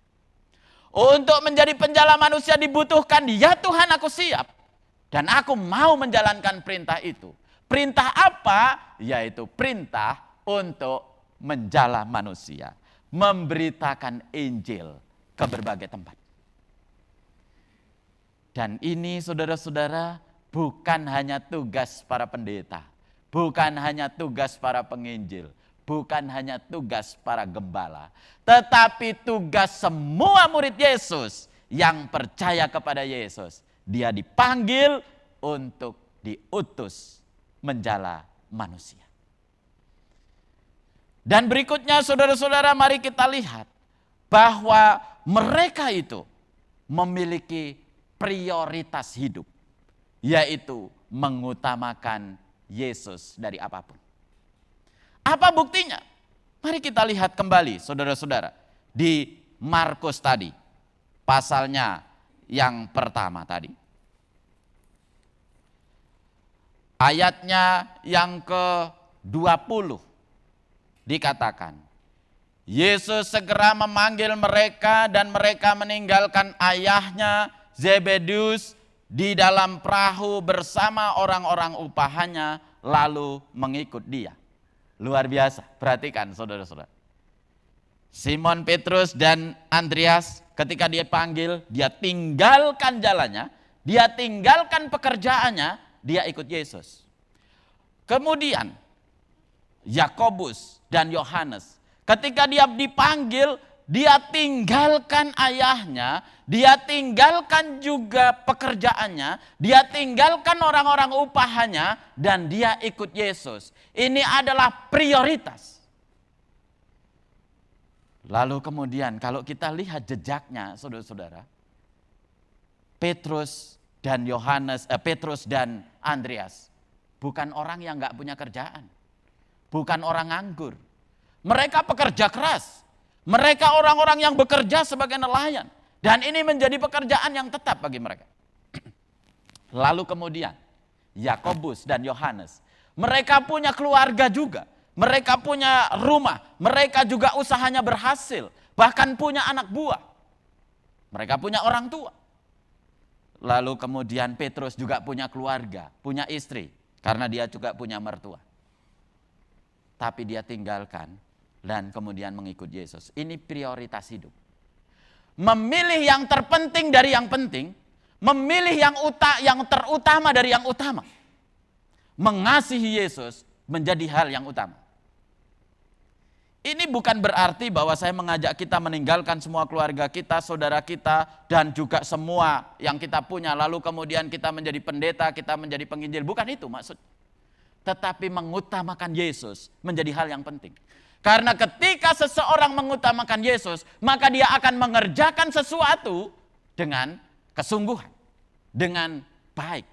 Untuk menjadi penjala manusia dibutuhkan, ya Tuhan, aku siap dan aku mau menjalankan perintah itu. Perintah apa? Yaitu perintah untuk menjala manusia, memberitakan Injil ke berbagai tempat. Dan ini saudara-saudara bukan hanya tugas para pendeta, bukan hanya tugas para penginjil, bukan hanya tugas para gembala, tetapi tugas semua murid Yesus yang percaya kepada Yesus. Dia dipanggil untuk diutus menjala manusia. Dan berikutnya saudara-saudara, mari kita lihat bahwa mereka itu memiliki prioritas hidup, yaitu mengutamakan Yesus dari apapun. Apa buktinya? Mari kita lihat kembali saudara-saudara di Markus tadi, pasalnya yang pertama tadi. Ayatnya yang ke-20 dikatakan, Yesus segera memanggil mereka dan mereka meninggalkan ayahnya Zebedeus di dalam perahu bersama orang-orang upahannya lalu mengikut dia. Luar biasa, perhatikan saudara-saudara. Simon Petrus dan Andreas ketika dia panggil, dia tinggalkan jalannya, dia tinggalkan pekerjaannya, dia ikut Yesus. Kemudian Yakobus dan Yohanes ketika dia dipanggil, dia tinggalkan ayahnya, dia tinggalkan juga pekerjaannya, dia tinggalkan orang-orang upahannya, dan dia ikut Yesus. Ini adalah prioritas. Lalu kemudian kalau kita lihat jejaknya, saudara-saudara, Petrus dan Andreas bukan orang yang gak punya kerjaan. Bukan orang nganggur. Mereka pekerja keras. Mereka orang-orang yang bekerja sebagai nelayan. Dan ini menjadi pekerjaan yang tetap bagi mereka. Lalu kemudian Yakobus dan Yohanes, mereka punya keluarga juga. Mereka punya rumah. Mereka juga usahanya berhasil. Bahkan punya anak buah. Mereka punya orang tua. Lalu kemudian Petrus juga punya keluarga, punya istri. Karena dia juga punya mertua. Tapi dia tinggalkan dan kemudian mengikut Yesus. Ini prioritas hidup. Memilih yang terpenting dari yang penting, memilih yang terutama dari yang utama. Mengasihi Yesus menjadi hal yang utama. Ini bukan berarti bahwa saya mengajak kita meninggalkan semua keluarga kita, saudara kita, dan juga semua yang kita punya. Lalu kemudian kita menjadi pendeta, kita menjadi penginjil. Bukan itu maksud. Tetapi mengutamakan Yesus menjadi hal yang penting. Karena ketika seseorang mengutamakan Yesus, maka dia akan mengerjakan sesuatu dengan kesungguhan, dengan baik.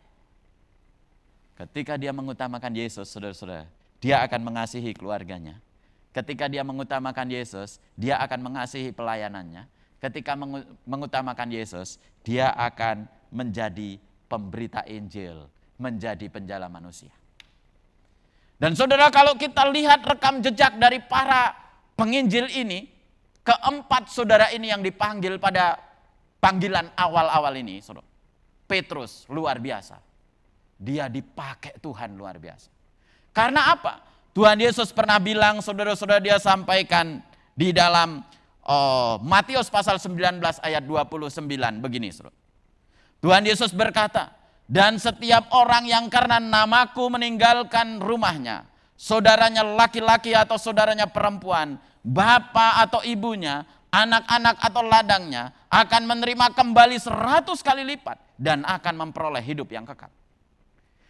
Ketika dia mengutamakan Yesus, saudara-saudara, dia akan mengasihi keluarganya. Ketika dia mengutamakan Yesus, dia akan mengasihi pelayanannya. Ketika mengutamakan Yesus, dia akan menjadi pemberita Injil, menjadi penjala manusia. Dan saudara, kalau kita lihat rekam jejak dari para penginjil ini, keempat saudara ini yang dipanggil pada panggilan awal-awal ini, saudara. Petrus luar biasa. Dia dipakai Tuhan luar biasa. Karena apa? Tuhan Yesus pernah bilang, saudara-saudara, dia sampaikan di dalam Matius pasal 19 ayat 29 begini, saudara. Tuhan Yesus berkata, dan setiap orang yang karena namaku meninggalkan rumahnya, saudaranya laki-laki atau saudaranya perempuan, bapak atau ibunya, anak-anak atau ladangnya, akan menerima kembali 100 kali lipat dan akan memperoleh hidup yang kekal.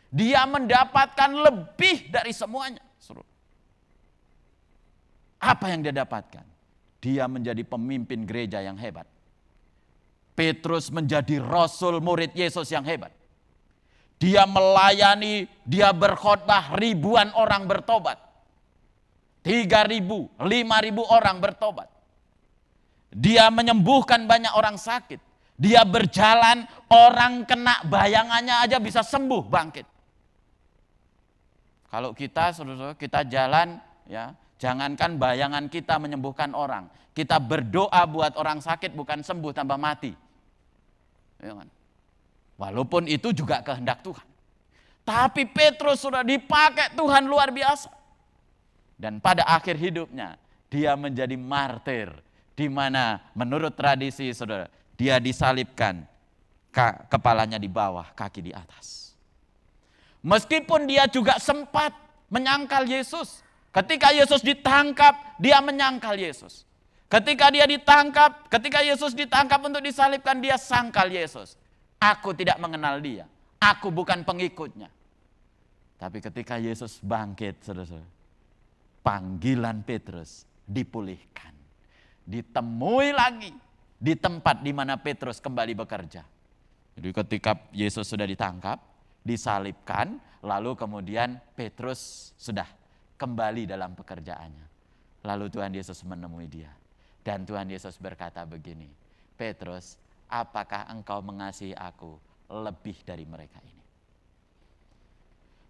Dia mendapatkan lebih dari semuanya. Apa yang dia dapatkan? Dia menjadi pemimpin gereja yang hebat. Petrus menjadi rasul murid Yesus yang hebat. Dia melayani, dia berkhotbah, ribuan orang bertobat. 3.000, 5.000 orang bertobat. Dia menyembuhkan banyak orang sakit. Dia berjalan, orang kena bayangannya aja bisa sembuh, bangkit. Kalau kita, saudara-saudara, kita jalan, ya, jangankan bayangan kita menyembuhkan orang. Kita berdoa buat orang sakit bukan sembuh, tambah mati. Ya kan? Walaupun itu juga kehendak Tuhan. Tapi Petrus sudah dipakai Tuhan luar biasa. Dan pada akhir hidupnya, dia menjadi martir. Di mana menurut tradisi, saudara, dia disalibkan. Kepalanya di bawah, kaki di atas. Meskipun dia juga sempat menyangkal Yesus. Ketika Yesus ditangkap, dia menyangkal Yesus. Ketika Yesus ditangkap untuk disalibkan, dia sangkal Yesus. Aku tidak mengenal dia. Aku bukan pengikutnya. Tapi ketika Yesus bangkit, saudara-saudara, panggilan Petrus dipulihkan. Ditemui lagi di tempat di mana Petrus kembali bekerja. Jadi ketika Yesus sudah ditangkap, disalibkan, lalu kemudian Petrus sudah kembali dalam pekerjaannya. Lalu Tuhan Yesus menemui dia. Dan Tuhan Yesus berkata begini, Petrus, apakah engkau mengasihi aku lebih dari mereka ini?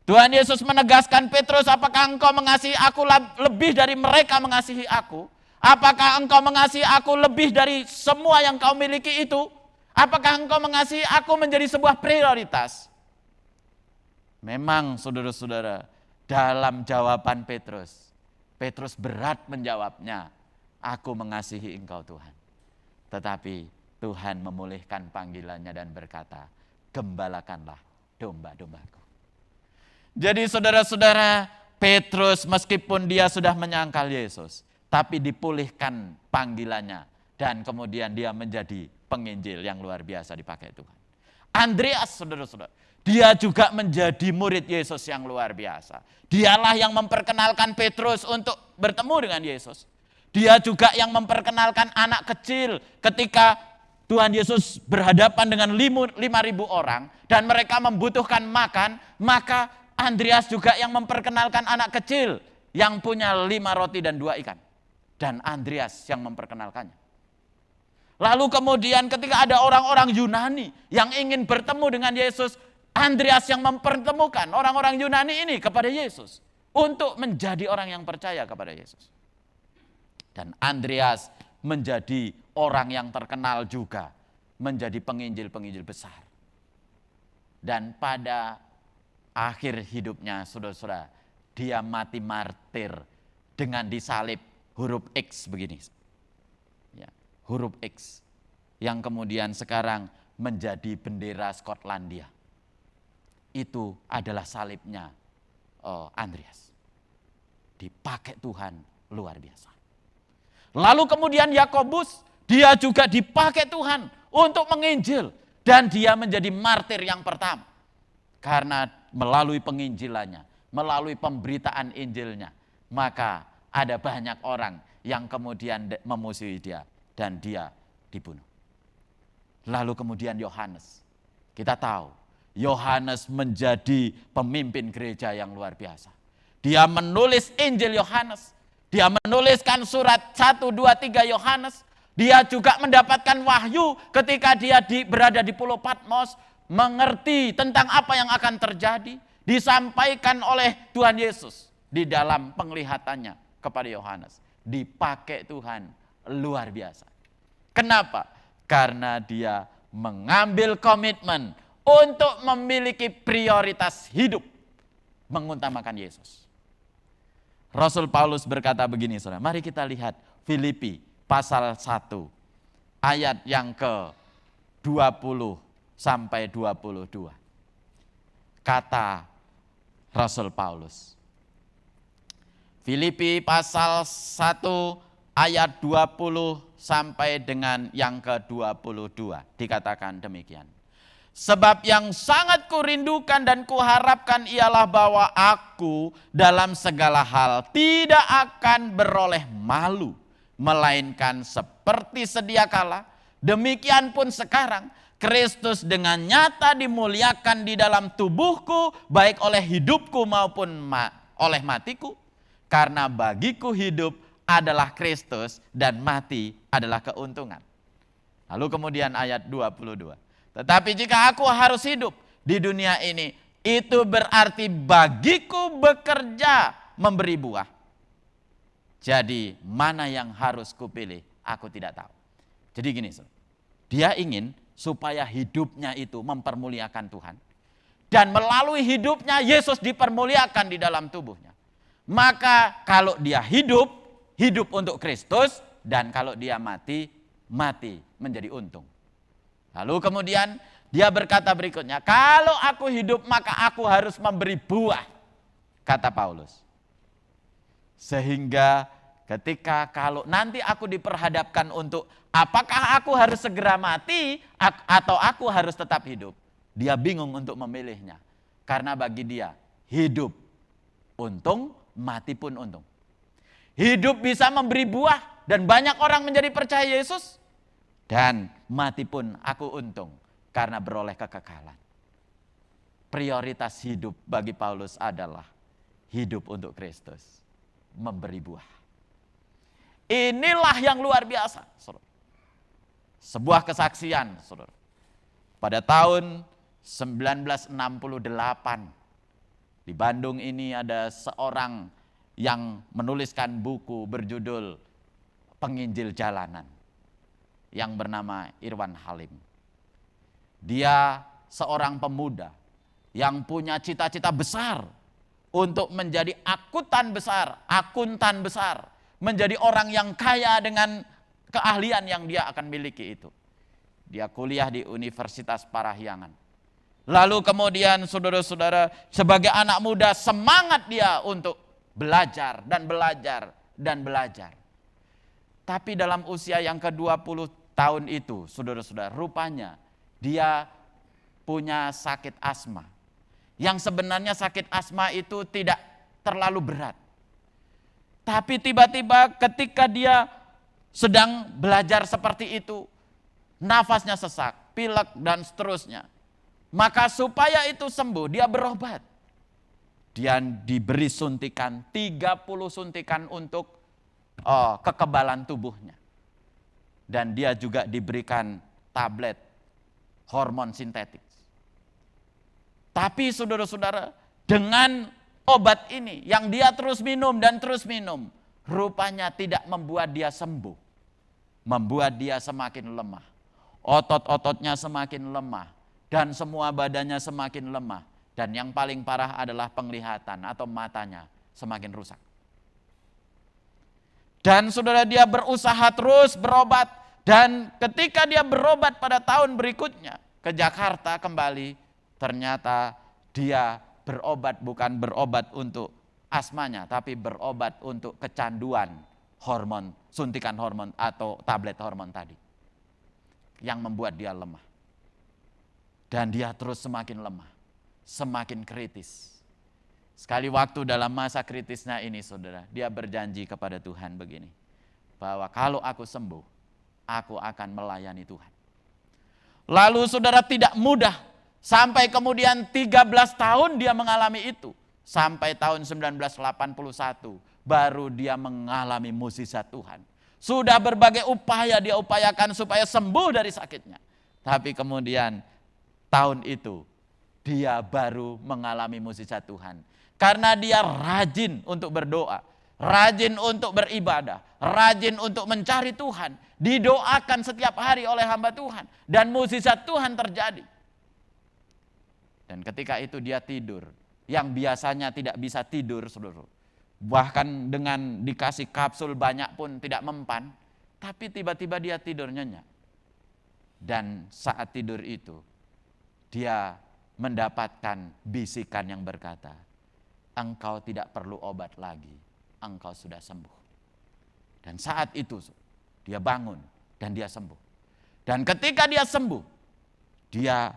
Tuhan Yesus menegaskan, Petrus, apakah engkau mengasihi aku lebih dari mereka mengasihi aku? Apakah engkau mengasihi aku lebih dari semua yang kau miliki itu? Apakah engkau mengasihi aku menjadi sebuah prioritas? Memang saudara-saudara, dalam jawaban Petrus berat menjawabnya, aku mengasihi engkau Tuhan. Tetapi Tuhan memulihkan panggilannya dan berkata, gembalakanlah domba-dombaku. Jadi saudara-saudara, Petrus meskipun dia sudah menyangkal Yesus, tapi dipulihkan panggilannya dan kemudian dia menjadi penginjil yang luar biasa dipakai Tuhan. Andreas, saudara-saudara, dia juga menjadi murid Yesus yang luar biasa. Dialah yang memperkenalkan Petrus untuk bertemu dengan Yesus. Dia juga yang memperkenalkan anak kecil ketika Tuhan Yesus berhadapan dengan 5.000 orang dan mereka membutuhkan makan, maka Andreas juga yang memperkenalkan anak kecil yang punya 5 roti dan 2 ikan. Dan Andreas yang memperkenalkannya. Lalu kemudian ketika ada orang-orang Yunani yang ingin bertemu dengan Yesus, Andreas yang mempertemukan orang-orang Yunani ini kepada Yesus untuk menjadi orang yang percaya kepada Yesus. Dan Andreas menjadi orang yang terkenal juga, menjadi penginjil-penginjil besar. Dan pada akhir hidupnya, saudara-saudara, dia mati martir dengan disalib huruf X begini. Ya, huruf X yang kemudian sekarang menjadi bendera Skotlandia. Itu adalah salibnya Andreas. Dipakai Tuhan luar biasa. Lalu kemudian Yakobus, dia juga dipakai Tuhan untuk menginjil. Dan dia menjadi martir yang pertama. Karena melalui penginjilannya, melalui pemberitaan Injilnya, maka ada banyak orang yang kemudian memusuhi dia. Dan dia dibunuh. Lalu kemudian Yohanes. Kita tahu, Yohanes menjadi pemimpin gereja yang luar biasa. Dia menulis Injil Yohanes. Dia menuliskan surat 1, 2, 3 Yohanes. Dia juga mendapatkan wahyu ketika dia berada di Pulau Patmos. Mengerti tentang apa yang akan terjadi. Disampaikan oleh Tuhan Yesus di dalam penglihatannya kepada Yohanes. Dipakai Tuhan luar biasa. Kenapa? Karena dia mengambil komitmen untuk memiliki prioritas hidup. Mengutamakan Yesus. Rasul Paulus berkata begini, saudara. Mari kita lihat Filipi pasal 1 ayat yang ke-20 sampai 22. Kata Rasul Paulus. Filipi pasal 1 ayat 20 sampai dengan yang ke-22 dikatakan demikian. Sebab yang sangat kurindukan dan kuharapkan ialah bahwa aku dalam segala hal tidak akan beroleh malu. Melainkan seperti sedia kala, demikian pun sekarang, Kristus dengan nyata dimuliakan di dalam tubuhku, baik oleh hidupku maupun oleh matiku. Karena bagiku hidup adalah Kristus dan mati adalah keuntungan. Lalu kemudian ayat 22. Tetapi jika aku harus hidup di dunia ini, itu berarti bagiku bekerja memberi buah. Jadi mana yang harus kupilih, aku tidak tahu. Jadi gini, dia ingin supaya hidupnya itu mempermuliakan Tuhan. Dan melalui hidupnya Yesus dipermuliakan di dalam tubuhnya. Maka kalau dia hidup untuk Kristus. Dan kalau dia mati menjadi untung. Lalu kemudian dia berkata berikutnya, kalau aku hidup maka aku harus memberi buah, kata Paulus. Sehingga ketika kalau nanti aku diperhadapkan untuk apakah aku harus segera mati atau aku harus tetap hidup, dia bingung untuk memilihnya. Karena bagi dia hidup untung, mati pun untung. Hidup bisa memberi buah dan banyak orang menjadi percaya Yesus. Dan mati pun aku untung karena beroleh kekekalan. Prioritas hidup bagi Paulus adalah hidup untuk Kristus, memberi buah. Inilah yang luar biasa, saudara. Sebuah kesaksian, saudara. Pada tahun 1968 di Bandung ini ada seorang yang menuliskan buku berjudul Penginjil Jalanan, yang bernama Irwan Halim. Dia seorang pemuda yang punya cita-cita besar untuk menjadi akuntan besar, menjadi orang yang kaya dengan keahlian yang dia akan miliki itu. Dia kuliah di Universitas Parahyangan. Lalu kemudian saudara-saudara, sebagai anak muda semangat dia untuk belajar dan belajar dan belajar. Tapi dalam usia yang ke-20 tahun itu, saudara-saudara, rupanya dia punya sakit asma. Yang sebenarnya sakit asma itu tidak terlalu berat. Tapi tiba-tiba ketika dia sedang belajar seperti itu, nafasnya sesak, pilek dan seterusnya. Maka supaya itu sembuh, dia berobat. Dia diberi suntikan, 30 suntikan untuk kekebalan tubuhnya. Dan dia juga diberikan tablet hormon sintetik. Tapi saudara-saudara, dengan obat ini yang dia terus minum dan terus minum, rupanya tidak membuat dia sembuh. Membuat dia semakin lemah. Otot-ototnya semakin lemah. Dan semua badannya semakin lemah. Dan yang paling parah adalah penglihatan atau matanya semakin rusak. Dan saudara, dia berusaha terus berobat. Dan ketika dia berobat pada tahun berikutnya ke Jakarta kembali, ternyata dia berobat bukan berobat untuk asmanya, tapi berobat untuk kecanduan hormon, suntikan hormon atau tablet hormon tadi. Yang membuat dia lemah. Dan dia terus semakin lemah, semakin kritis. Sekali waktu dalam masa kritisnya ini saudara, dia berjanji kepada Tuhan begini, bahwa kalau aku sembuh, aku akan melayani Tuhan. Lalu saudara, tidak mudah. Sampai kemudian 13 tahun dia mengalami itu. Sampai tahun 1981 baru dia mengalami mukjizat Tuhan. Sudah berbagai upaya dia upayakan supaya sembuh dari sakitnya. Tapi kemudian tahun itu dia baru mengalami mukjizat Tuhan. Karena dia rajin untuk berdoa, rajin untuk beribadah, rajin untuk mencari Tuhan. Didoakan setiap hari oleh hamba Tuhan. Dan mukjizat Tuhan terjadi. Dan ketika itu dia tidur, yang biasanya tidak bisa tidur, saudara. Bahkan dengan dikasih kapsul banyak pun tidak mempan, tapi tiba-tiba dia tidur nyenyak. Dan saat tidur itu, dia mendapatkan bisikan yang berkata, engkau tidak perlu obat lagi, engkau sudah sembuh. Dan saat itu, dia bangun dan dia sembuh. Dan ketika dia sembuh, dia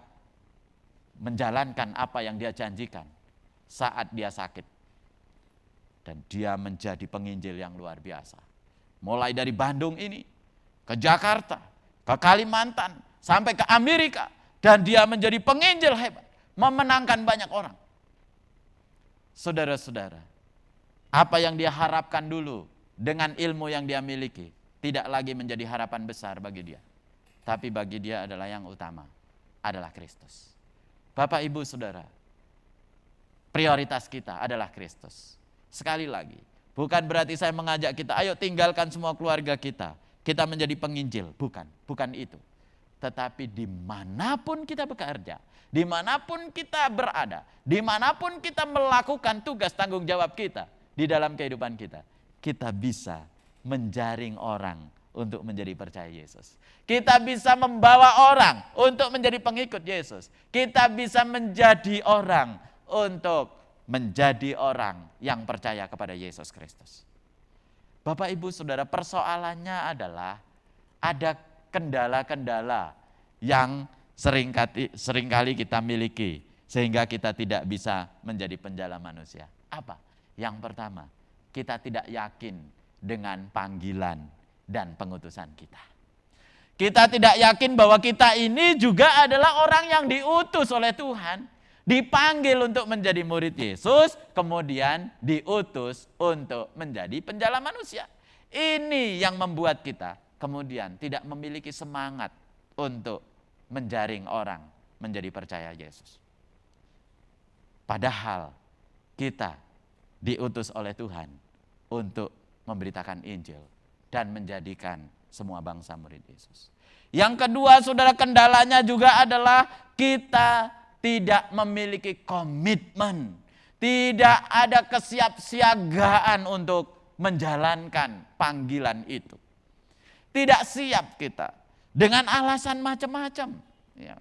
menjalankan apa yang dia janjikan saat dia sakit. Dan dia menjadi penginjil yang luar biasa. Mulai dari Bandung ini, ke Jakarta, ke Kalimantan, sampai ke Amerika. Dan dia menjadi penginjil hebat, memenangkan banyak orang. Saudara-saudara, apa yang dia harapkan dulu dengan ilmu yang dia miliki, tidak lagi menjadi harapan besar bagi dia. Tapi bagi dia adalah yang utama, adalah Kristus. Bapak, Ibu, Saudara, prioritas kita adalah Kristus. Sekali lagi, bukan berarti saya mengajak kita, ayo tinggalkan semua keluarga kita menjadi penginjil. Bukan itu. Tetapi dimanapun kita bekerja, dimanapun kita berada, dimanapun kita melakukan tugas tanggung jawab kita di dalam kehidupan kita, kita bisa menjaring orang untuk menjadi percaya Yesus. Kita bisa membawa orang untuk menjadi pengikut Yesus. Kita bisa menjadi orang untuk menjadi orang yang percaya kepada Yesus Kristus. Bapak, Ibu, Saudara, persoalannya adalah ada kendala-kendala yang seringkali kita miliki sehingga kita tidak bisa menjadi penjala manusia. Apa? Yang pertama, kita tidak yakin dengan panggilan dan pengutusan kita. Kita tidak yakin bahwa kita ini juga adalah orang yang diutus oleh Tuhan, dipanggil untuk menjadi murid Yesus, kemudian diutus untuk menjadi penjala manusia. Ini yang membuat kita kemudian tidak memiliki semangat untuk menjaring orang menjadi percaya Yesus. Padahal kita diutus oleh Tuhan untuk memberitakan Injil dan menjadikan semua bangsa murid Yesus. Yang kedua, saudara, kendalanya juga adalah kita tidak memiliki komitmen. Tidak ada kesiapsiagaan untuk menjalankan panggilan itu. Tidak siap kita dengan alasan macam-macam. Ya,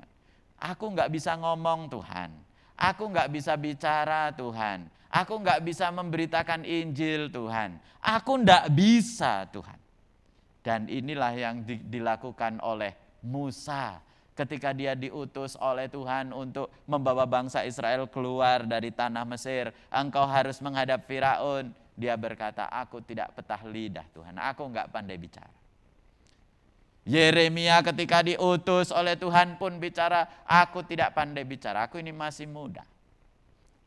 aku nggak bisa ngomong Tuhan. Aku nggak bisa bicara Tuhan. Aku nggak bisa memberitakan Injil Tuhan. Aku nggak bisa Tuhan. Dan inilah yang dilakukan oleh Musa ketika dia diutus oleh Tuhan untuk membawa bangsa Israel keluar dari tanah Mesir. Engkau harus menghadap Firaun. dia berkata, aku tidak petah lidah Tuhan, aku enggak pandai bicara. Yeremia ketika diutus oleh Tuhan pun bicara, aku tidak pandai bicara, aku ini masih muda.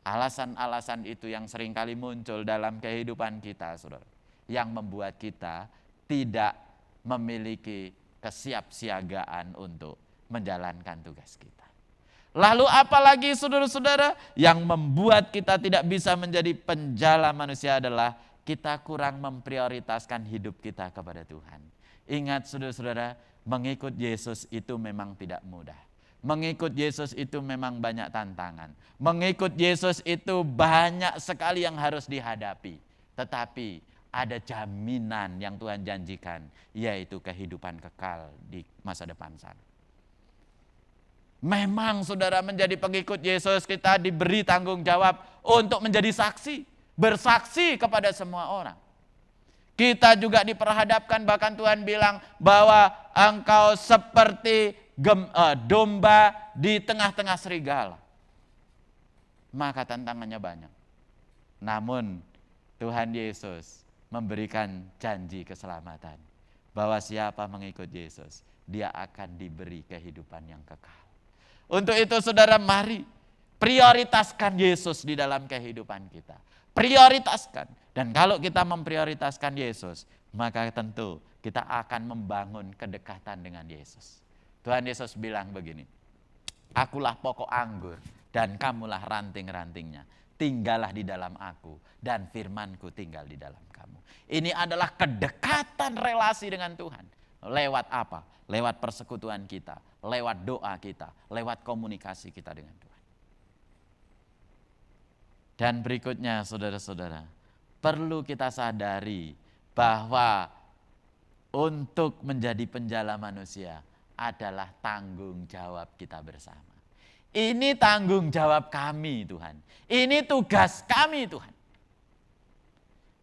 Alasan-alasan itu yang seringkali muncul dalam kehidupan kita, saudara, yang membuat kita tidak memiliki kesiapsiagaan untuk menjalankan tugas kita. Lalu apalagi saudara-saudara yang membuat kita tidak bisa menjadi penjala manusia adalah kita kurang memprioritaskan hidup kita kepada Tuhan. Ingat saudara-saudara, mengikut Yesus itu memang tidak mudah. Mengikut Yesus itu memang banyak tantangan. Mengikut Yesus itu banyak sekali yang harus dihadapi. Tetapi ada jaminan yang Tuhan janjikan, yaitu kehidupan kekal di masa depan sana. Memang saudara menjadi pengikut Yesus, kita diberi tanggung jawab untuk menjadi saksi. Bersaksi kepada semua orang. Kita juga diperhadapkan, bahkan Tuhan bilang bahwa engkau seperti domba di tengah-tengah serigala. Maka tantangannya banyak. Namun Tuhan Yesus memberikan janji keselamatan. Bahwa siapa mengikut Yesus, dia akan diberi kehidupan yang kekal. Untuk itu saudara, mari prioritaskan Yesus di dalam kehidupan kita. Prioritaskan. Dan kalau kita memprioritaskan Yesus, maka tentu kita akan membangun kedekatan dengan Yesus. Tuhan Yesus bilang begini, akulah pokok anggur dan kamulah ranting-rantingnya. Tinggallah di dalam aku dan firmanku tinggal di dalam kamu. Ini adalah kedekatan relasi dengan Tuhan. Lewat apa? Lewat persekutuan kita, lewat doa kita, lewat komunikasi kita dengan Tuhan. Dan berikutnya saudara-saudara, perlu kita sadari bahwa untuk menjadi penjala manusia adalah tanggung jawab kita bersama. Ini tanggung jawab kami Tuhan. Ini tugas kami Tuhan.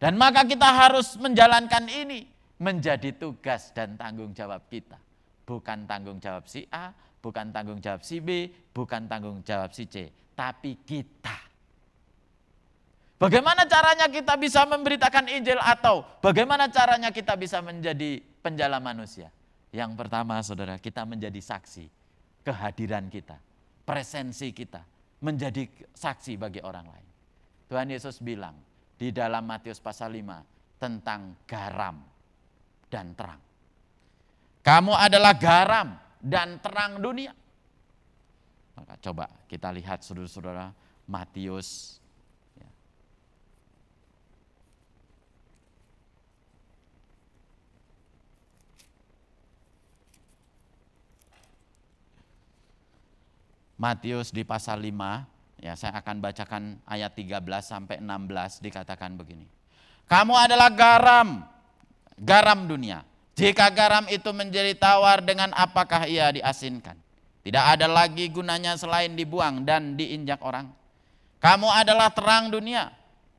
Dan maka kita harus menjalankan ini menjadi tugas dan tanggung jawab kita. Bukan tanggung jawab si A, bukan tanggung jawab si B, bukan tanggung jawab si C, tapi kita. Bagaimana caranya kita bisa memberitakan Injil atau bagaimana caranya kita bisa menjadi penjala manusia? Yang pertama saudara, kita menjadi saksi kehadiran kita, presensi kita, menjadi saksi bagi orang lain. Tuhan Yesus bilang di dalam Matius pasal 5 tentang garam dan terang. Kamu adalah garam dan terang dunia. Maka coba kita lihat saudara-saudara Matius. Matius di pasal 5, ya saya akan bacakan ayat 13 sampai 16 dikatakan begini. Kamu adalah garam dunia. Jika garam itu menjadi tawar, dengan apakah ia diasinkan? Tidak ada lagi gunanya selain dibuang dan diinjak orang. Kamu adalah terang dunia.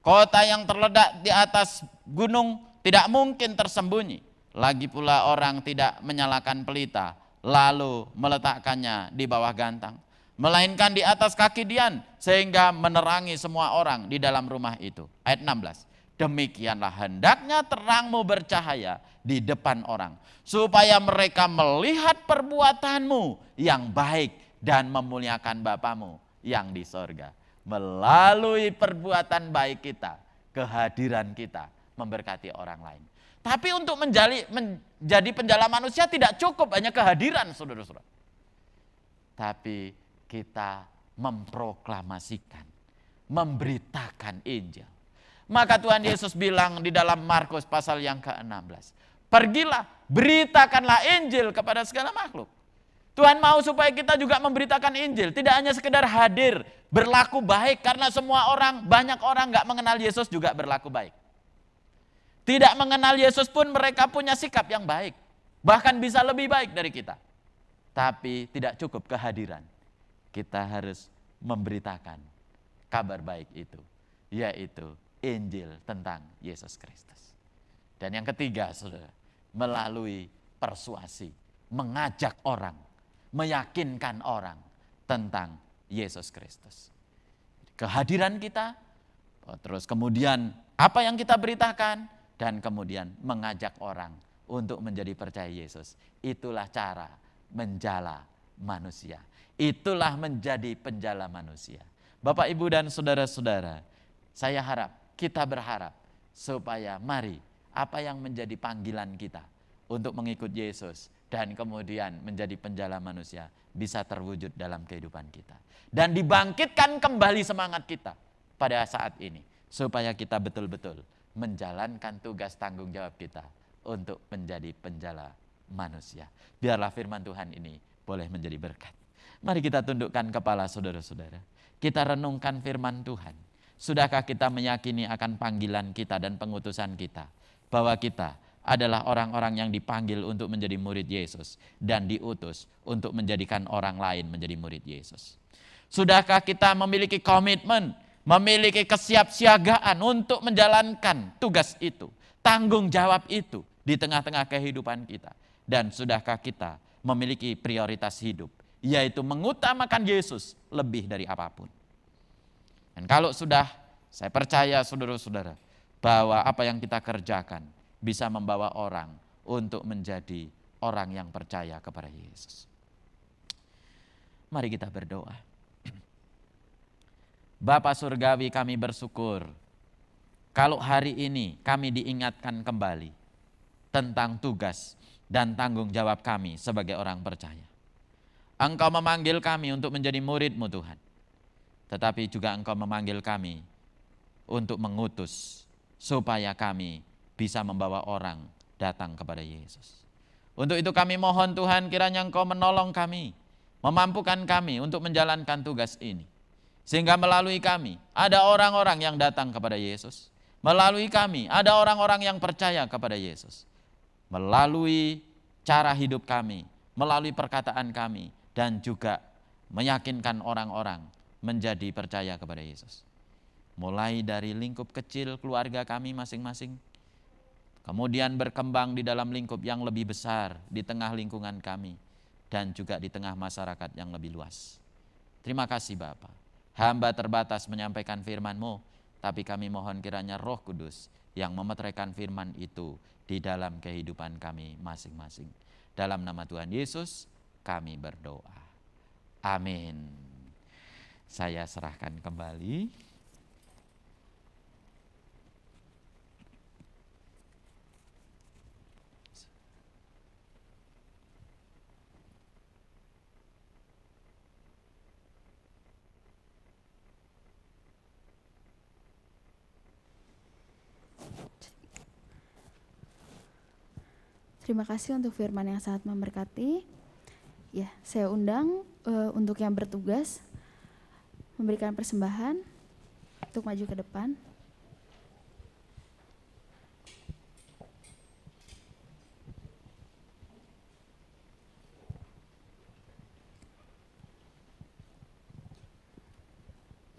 Kota yang terletak di atas gunung tidak mungkin tersembunyi. Lagi pula orang tidak menyalakan pelita lalu meletakkannya di bawah gantang, melainkan di atas kaki dian sehingga menerangi semua orang di dalam rumah itu. Ayat 16. Demikianlah hendaknya terangmu bercahaya di depan orang, supaya mereka melihat perbuatanmu yang baik dan memuliakan Bapamu yang di sorga. Melalui perbuatan baik kita, kehadiran kita memberkati orang lain. Tapi untuk menjadi penjala manusia tidak cukup hanya kehadiran saudara-saudara. Tapi kita memproklamasikan, memberitakan Injil. Maka Tuhan Yesus bilang di dalam Markus pasal yang ke-16, pergilah, beritakanlah Injil kepada segala makhluk. Tuhan mau supaya kita juga memberitakan Injil, tidak hanya sekedar hadir, berlaku baik, karena semua orang, banyak orang gak mengenal Yesus juga berlaku baik. Tidak mengenal Yesus pun mereka punya sikap yang baik, bahkan bisa lebih baik dari kita. Tapi tidak cukup kehadiran, kita harus memberitakan kabar baik itu, yaitu Injil tentang Yesus Kristus. Dan yang ketiga saudara, melalui persuasi, mengajak orang, meyakinkan orang tentang Yesus Kristus. Kehadiran kita, terus kemudian apa yang kita beritakan, dan kemudian mengajak orang untuk menjadi percaya Yesus. Itulah cara menjala manusia. Itulah menjadi penjala manusia. Bapak, Ibu, dan saudara-saudara, saya harap, kita berharap supaya mari apa yang menjadi panggilan kita untuk mengikut Yesus dan kemudian menjadi penjala manusia bisa terwujud dalam kehidupan kita. Dan dibangkitkan kembali semangat kita pada saat ini supaya kita betul-betul menjalankan tugas tanggung jawab kita untuk menjadi penjala manusia. Biarlah firman Tuhan ini boleh menjadi berkat. Mari kita tundukkan kepala saudara-saudara. Kita renungkan firman Tuhan. Sudahkah kita meyakini akan panggilan kita dan pengutusan kita? Bahwa kita adalah orang-orang yang dipanggil untuk menjadi murid Yesus dan diutus untuk menjadikan orang lain menjadi murid Yesus. Sudahkah kita memiliki komitmen, memiliki kesiapsiagaan untuk menjalankan tugas itu, tanggung jawab itu di tengah-tengah kehidupan kita? Dan sudahkah kita memiliki prioritas hidup, yaitu mengutamakan Yesus lebih dari apapun? Dan kalau sudah, saya percaya saudara-saudara, bahwa apa yang kita kerjakan bisa membawa orang untuk menjadi orang yang percaya kepada Yesus. Mari kita berdoa. Bapa Surgawi, kami bersyukur kalau hari ini kami diingatkan kembali tentang tugas dan tanggung jawab kami sebagai orang percaya. Engkau memanggil kami untuk menjadi murid-Mu Tuhan. Tetapi juga Engkau memanggil kami untuk mengutus supaya kami bisa membawa orang datang kepada Yesus. Untuk itu kami mohon Tuhan, kiranya Engkau menolong kami, memampukan kami untuk menjalankan tugas ini. Sehingga melalui kami ada orang-orang yang datang kepada Yesus. Melalui kami ada orang-orang yang percaya kepada Yesus. Melalui cara hidup kami, melalui perkataan kami, dan juga meyakinkan orang-orang menjadi percaya kepada Yesus. Mulai dari lingkup kecil keluarga kami masing-masing, kemudian berkembang di dalam lingkup yang lebih besar di tengah lingkungan kami, dan juga di tengah masyarakat yang lebih luas. Terima kasih Bapa. Hamba terbatas menyampaikan firman-Mu, tapi kami mohon kiranya Roh Kudus yang memeteraikan firman itu di dalam kehidupan kami masing-masing. Dalam nama Tuhan Yesus kami berdoa. Amin. Saya serahkan kembali. Terima kasih untuk firman yang sangat memberkati. Ya, saya undang untuk yang bertugas memberikan persembahan untuk maju ke depan.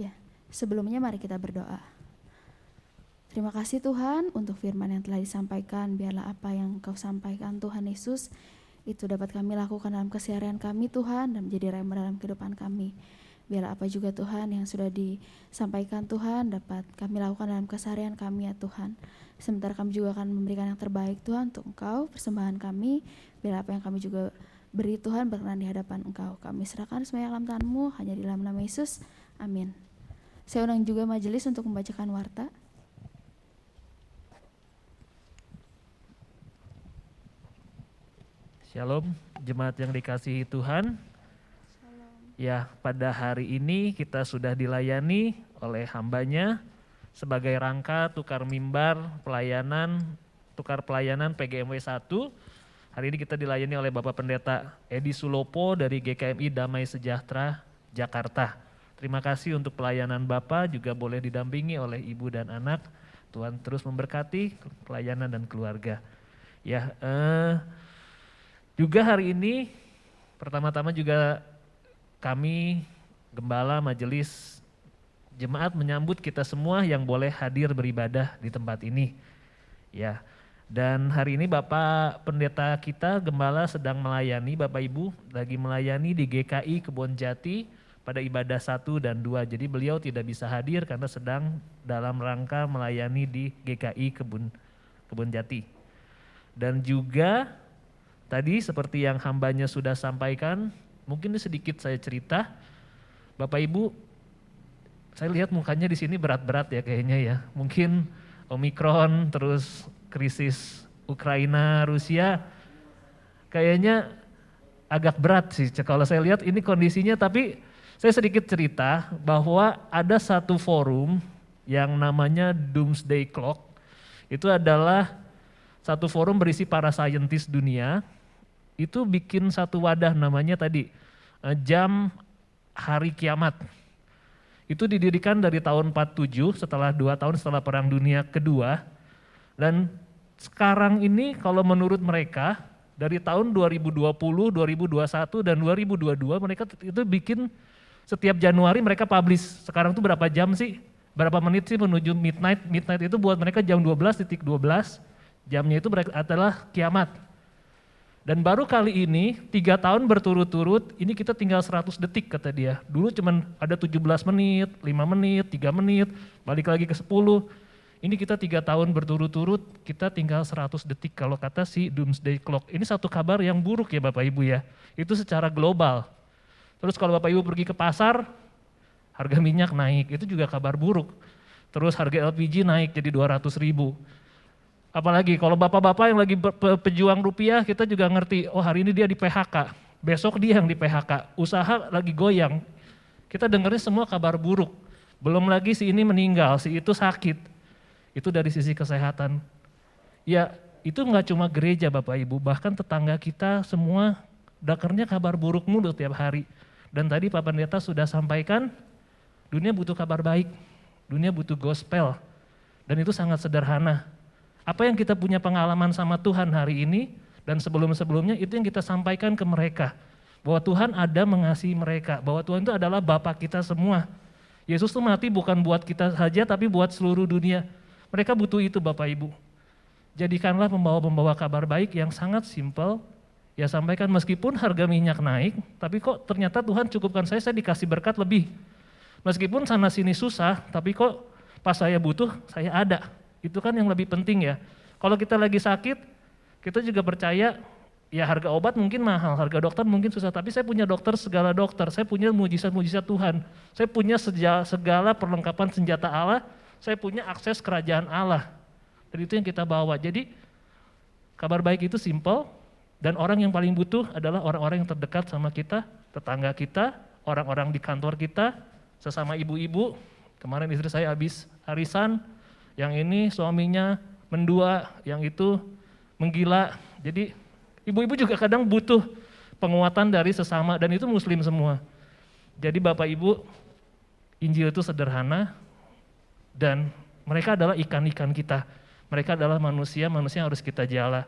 Ya, sebelumnya mari kita berdoa. Terima kasih Tuhan untuk firman yang telah disampaikan. Biarlah apa yang Kau sampaikan Tuhan Yesus itu dapat kami lakukan dalam keseharian kami Tuhan, dan menjadi rema dalam kehidupan kami. Biarlah apa juga Tuhan yang sudah disampaikan Tuhan dapat kami lakukan dalam keseharian kami ya Tuhan. Sementara kami juga akan memberikan yang terbaik Tuhan untuk Engkau, persembahan kami. Biarlah apa yang kami juga beri Tuhan berkenan di hadapan Engkau. Kami serahkan semuanya dalam tangan-Mu, hanya di dalam nama Yesus. Amin. Saya undang juga majelis untuk membacakan warta. Shalom, jemaat yang dikasihi Tuhan. Ya, pada hari ini kita sudah dilayani oleh hambanya sebagai rangka tukar pelayanan PGMW 1. Hari ini kita dilayani oleh Bapak Pendeta Edi Sulopo dari GKMI Damai Sejahtera, Jakarta. Terima kasih untuk pelayanan Bapak, juga boleh didampingi oleh ibu dan anak. Tuhan terus memberkati pelayanan dan keluarga. Ya, juga hari ini pertama-tama juga kami gembala majelis jemaat menyambut kita semua yang boleh hadir beribadah di tempat ini. Ya. Dan hari ini Bapak Pendeta kita gembala sedang melayani, Bapak Ibu lagi melayani di GKI Kebonjati pada ibadah 1 dan 2. Jadi beliau tidak bisa hadir karena sedang dalam rangka melayani di GKI Kebun Jati. Dan juga tadi seperti yang hambanya sudah sampaikan, mungkin sedikit saya cerita, Bapak Ibu, saya lihat mukanya di sini berat-berat ya kayaknya ya. Mungkin Omikron, terus krisis Ukraina, Rusia, kayaknya agak berat sih kalau saya lihat ini kondisinya. Tapi saya sedikit cerita bahwa ada satu forum yang namanya Doomsday Clock. Itu adalah satu forum berisi para saintis dunia. Itu bikin satu wadah namanya tadi jam hari kiamat. Itu didirikan dari tahun 47 setelah 2 tahun setelah Perang Dunia Kedua. Dan sekarang ini kalau menurut mereka dari tahun 2020, 2021 dan 2022 mereka itu bikin setiap Januari mereka publish. Sekarang tuh berapa jam sih? Berapa menit sih menuju midnight? Midnight itu buat mereka jam 12.12. Jamnya itu adalah kiamat. Dan baru kali ini 3 tahun berturut-turut ini kita tinggal 100 detik kata dia. Dulu cuman ada 17 menit, 5 menit, 3 menit, balik lagi ke 10. Ini kita 3 tahun berturut-turut kita tinggal 100 detik kalau kata si Doomsday Clock. Ini satu kabar yang buruk ya Bapak Ibu ya. Itu secara global. Terus kalau Bapak Ibu pergi ke pasar, harga minyak naik, itu juga kabar buruk. Terus harga LPG naik jadi 200.000. Apalagi kalau bapak-bapak yang lagi pejuang rupiah, kita juga ngerti, oh hari ini dia di PHK, besok dia yang di PHK, usaha lagi goyang. Kita dengarnya semua kabar buruk. Belum lagi si ini meninggal, si itu sakit. Itu dari sisi kesehatan. Ya itu nggak cuma gereja Bapak Ibu, bahkan tetangga kita semua dengarnya kabar buruk mulu tiap hari. Dan tadi Pak Pendeta sudah sampaikan, dunia butuh kabar baik, dunia butuh gospel. Dan itu sangat sederhana. Apa yang kita punya pengalaman sama Tuhan hari ini dan sebelum-sebelumnya itu yang kita sampaikan ke mereka. Bahwa Tuhan ada mengasihi mereka, bahwa Tuhan itu adalah Bapa kita semua. Yesus itu mati bukan buat kita saja tapi buat seluruh dunia. Mereka butuh itu Bapak Ibu. Jadikanlah pembawa-pembawa kabar baik yang sangat simpel. Ya sampaikan meskipun harga minyak naik, tapi kok ternyata Tuhan cukupkan saya dikasih berkat lebih. Meskipun sana sini susah, tapi kok pas saya butuh saya ada. Itu kan yang lebih penting ya. Kalau kita lagi sakit, kita juga percaya ya harga obat mungkin mahal, harga dokter mungkin susah, tapi saya punya dokter segala dokter, saya punya mujizat-mujizat Tuhan, saya punya segala perlengkapan senjata Allah, saya punya akses kerajaan Allah. Dan itu yang kita bawa. Jadi kabar baik itu simple dan orang yang paling butuh adalah orang-orang yang terdekat sama kita, tetangga kita, orang-orang di kantor kita, sesama ibu-ibu. Kemarin istri saya habis arisan, yang ini suaminya mendua, yang itu menggila. Jadi ibu-ibu juga kadang butuh penguatan dari sesama dan itu muslim semua. Jadi Bapak Ibu, Injil itu sederhana dan mereka adalah ikan-ikan kita. Mereka adalah manusia yang harus kita jala.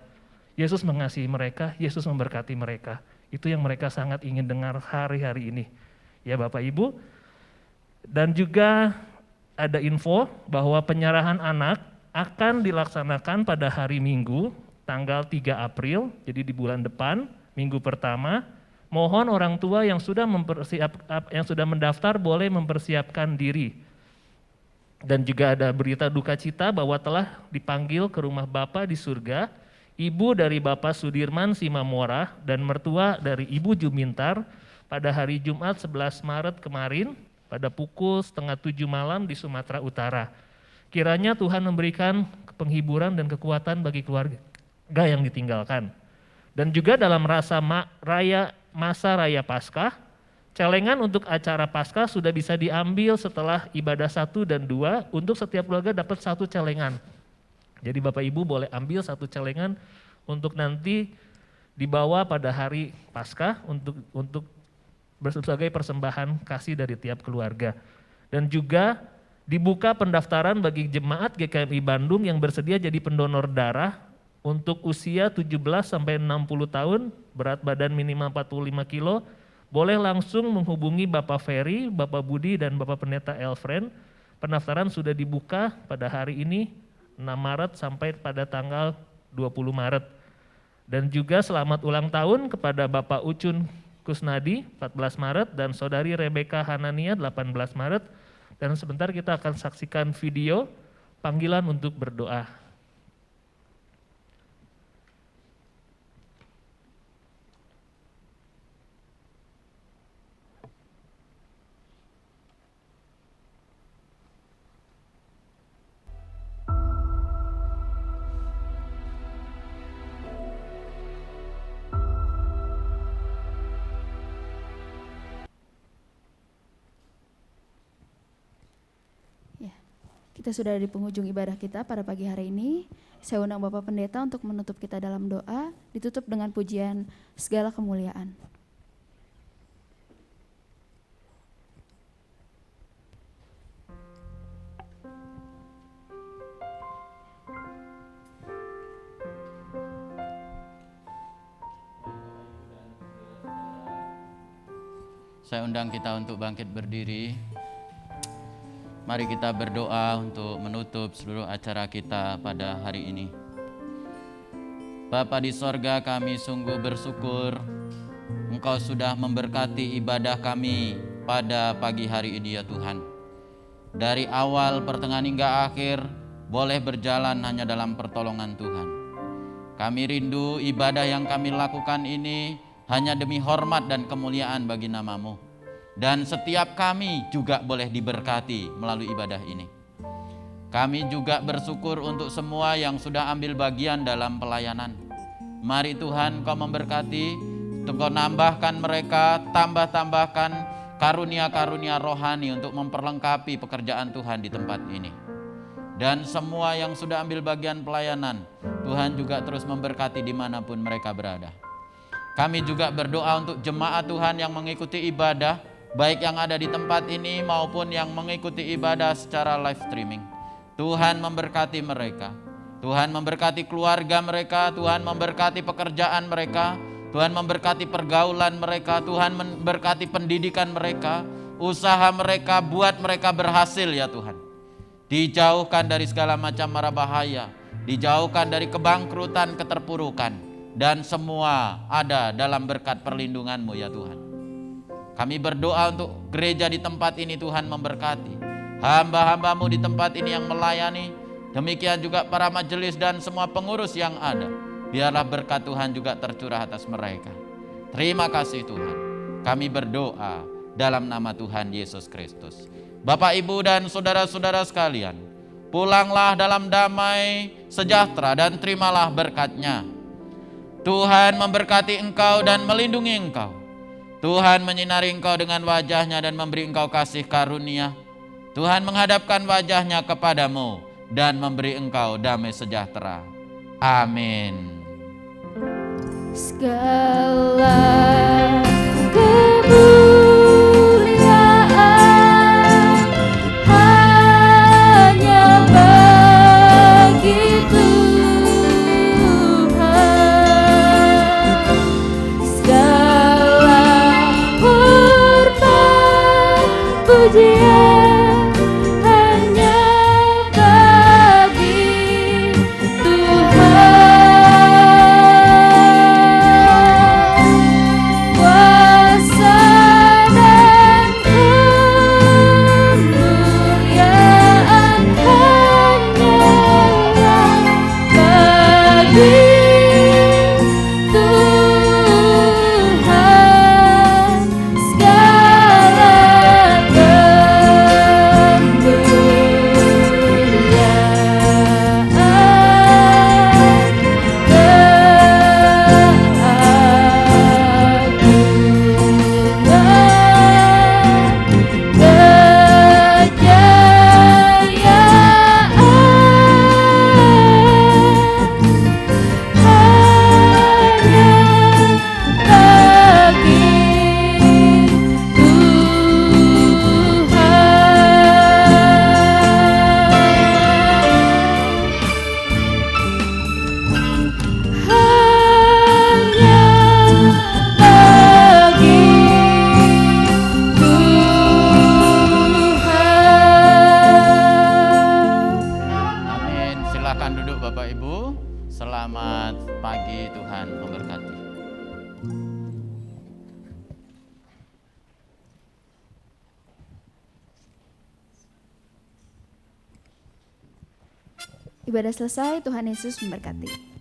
Yesus mengasihi mereka, Yesus memberkati mereka. Itu yang mereka sangat ingin dengar hari-hari ini. Ya Bapak Ibu, dan juga ada info bahwa penyerahan anak akan dilaksanakan pada hari Minggu, tanggal 3 April, jadi di bulan depan, minggu pertama. Mohon orang tua yang sudah mendaftar boleh mempersiapkan diri. Dan juga ada berita duka cita bahwa telah dipanggil ke rumah Bapa di surga, ibu dari Bapak Sudirman Simamora dan mertua dari Ibu Jumintar pada hari Jumat 11 Maret kemarin, pada pukul 6:30 malam di Sumatera Utara. Kiranya Tuhan memberikan penghiburan dan kekuatan bagi keluarga yang ditinggalkan. Dan juga dalam masa raya Paskah, celengan untuk acara Paskah sudah bisa diambil setelah ibadah 1 dan 2, untuk setiap keluarga dapat 1 celengan. Jadi Bapak Ibu boleh ambil 1 celengan untuk nanti dibawa pada hari Paskah untuk sebagai persembahan kasih dari tiap keluarga. Dan juga dibuka pendaftaran bagi jemaat GKMI Bandung yang bersedia jadi pendonor darah untuk usia 17 sampai 60 tahun, berat badan minimal 45 kilo, boleh langsung menghubungi Bapak Ferry, Bapak Budi dan Bapak Pendeta Elfren. Pendaftaran sudah dibuka pada hari ini 6 Maret sampai pada tanggal 20 Maret. Dan juga selamat ulang tahun kepada Bapak Ucun Kusnadi 14 Maret dan Saudari Rebecca Hanania 18 Maret. Dan sebentar kita akan saksikan video panggilan untuk berdoa. Kita sudah di penghujung ibadah kita pada pagi hari ini. Saya undang Bapak Pendeta untuk menutup kita dalam doa, ditutup dengan pujian segala kemuliaan. Saya undang kita untuk bangkit berdiri. Mari kita berdoa untuk menutup seluruh acara kita pada hari ini. Bapa di sorga, kami sungguh bersyukur Engkau sudah memberkati ibadah kami pada pagi hari ini ya Tuhan. Dari awal, pertengahan hingga akhir boleh berjalan hanya dalam pertolongan Tuhan. Kami rindu ibadah yang kami lakukan ini hanya demi hormat dan kemuliaan bagi nama-Mu. Dan setiap kami juga boleh diberkati melalui ibadah ini. Kami juga bersyukur untuk semua yang sudah ambil bagian dalam pelayanan. Mari Tuhan Kau memberkati, Kau nambahkan mereka, tambahkan karunia-karunia rohani untuk memperlengkapi pekerjaan Tuhan di tempat ini. Dan semua yang sudah ambil bagian pelayanan, Tuhan juga terus memberkati dimanapun mereka berada. Kami juga berdoa untuk jemaat Tuhan yang mengikuti ibadah, baik yang ada di tempat ini maupun yang mengikuti ibadah secara live streaming. Tuhan memberkati mereka. Tuhan memberkati keluarga mereka. Tuhan memberkati pekerjaan mereka. Tuhan memberkati pergaulan mereka. Tuhan memberkati pendidikan mereka. Usaha mereka, buat mereka berhasil ya Tuhan. Dijauhkan dari segala macam mara bahaya. Dijauhkan dari kebangkrutan, keterpurukan. Dan semua ada dalam berkat perlindungan-Mu ya Tuhan. Kami berdoa untuk gereja di tempat ini, Tuhan memberkati hamba-hamba-Mu di tempat ini yang melayani. Demikian juga para majelis dan semua pengurus yang ada. Biarlah berkat Tuhan juga tercurah atas mereka. Terima kasih Tuhan. Kami berdoa dalam nama Tuhan Yesus Kristus. Bapak, Ibu, dan saudara-saudara sekalian, pulanglah dalam damai, sejahtera, dan terimalah berkat-Nya. Tuhan memberkati engkau dan melindungi engkau. Tuhan menyinari engkau dengan wajah-Nya dan memberi engkau kasih karunia. Tuhan menghadapkan wajah-Nya kepadamu dan memberi engkau damai sejahtera. Amin. Segala kemuliaan hanya bagi Tuhan. Segala hormat pujian hanya bagi Tuhan. Kuasa dan kemuliaan hanyalah bagi Tuhan. Segala Selamat pagi, Tuhan memberkati. Ibadah selesai, Tuhan Yesus memberkati.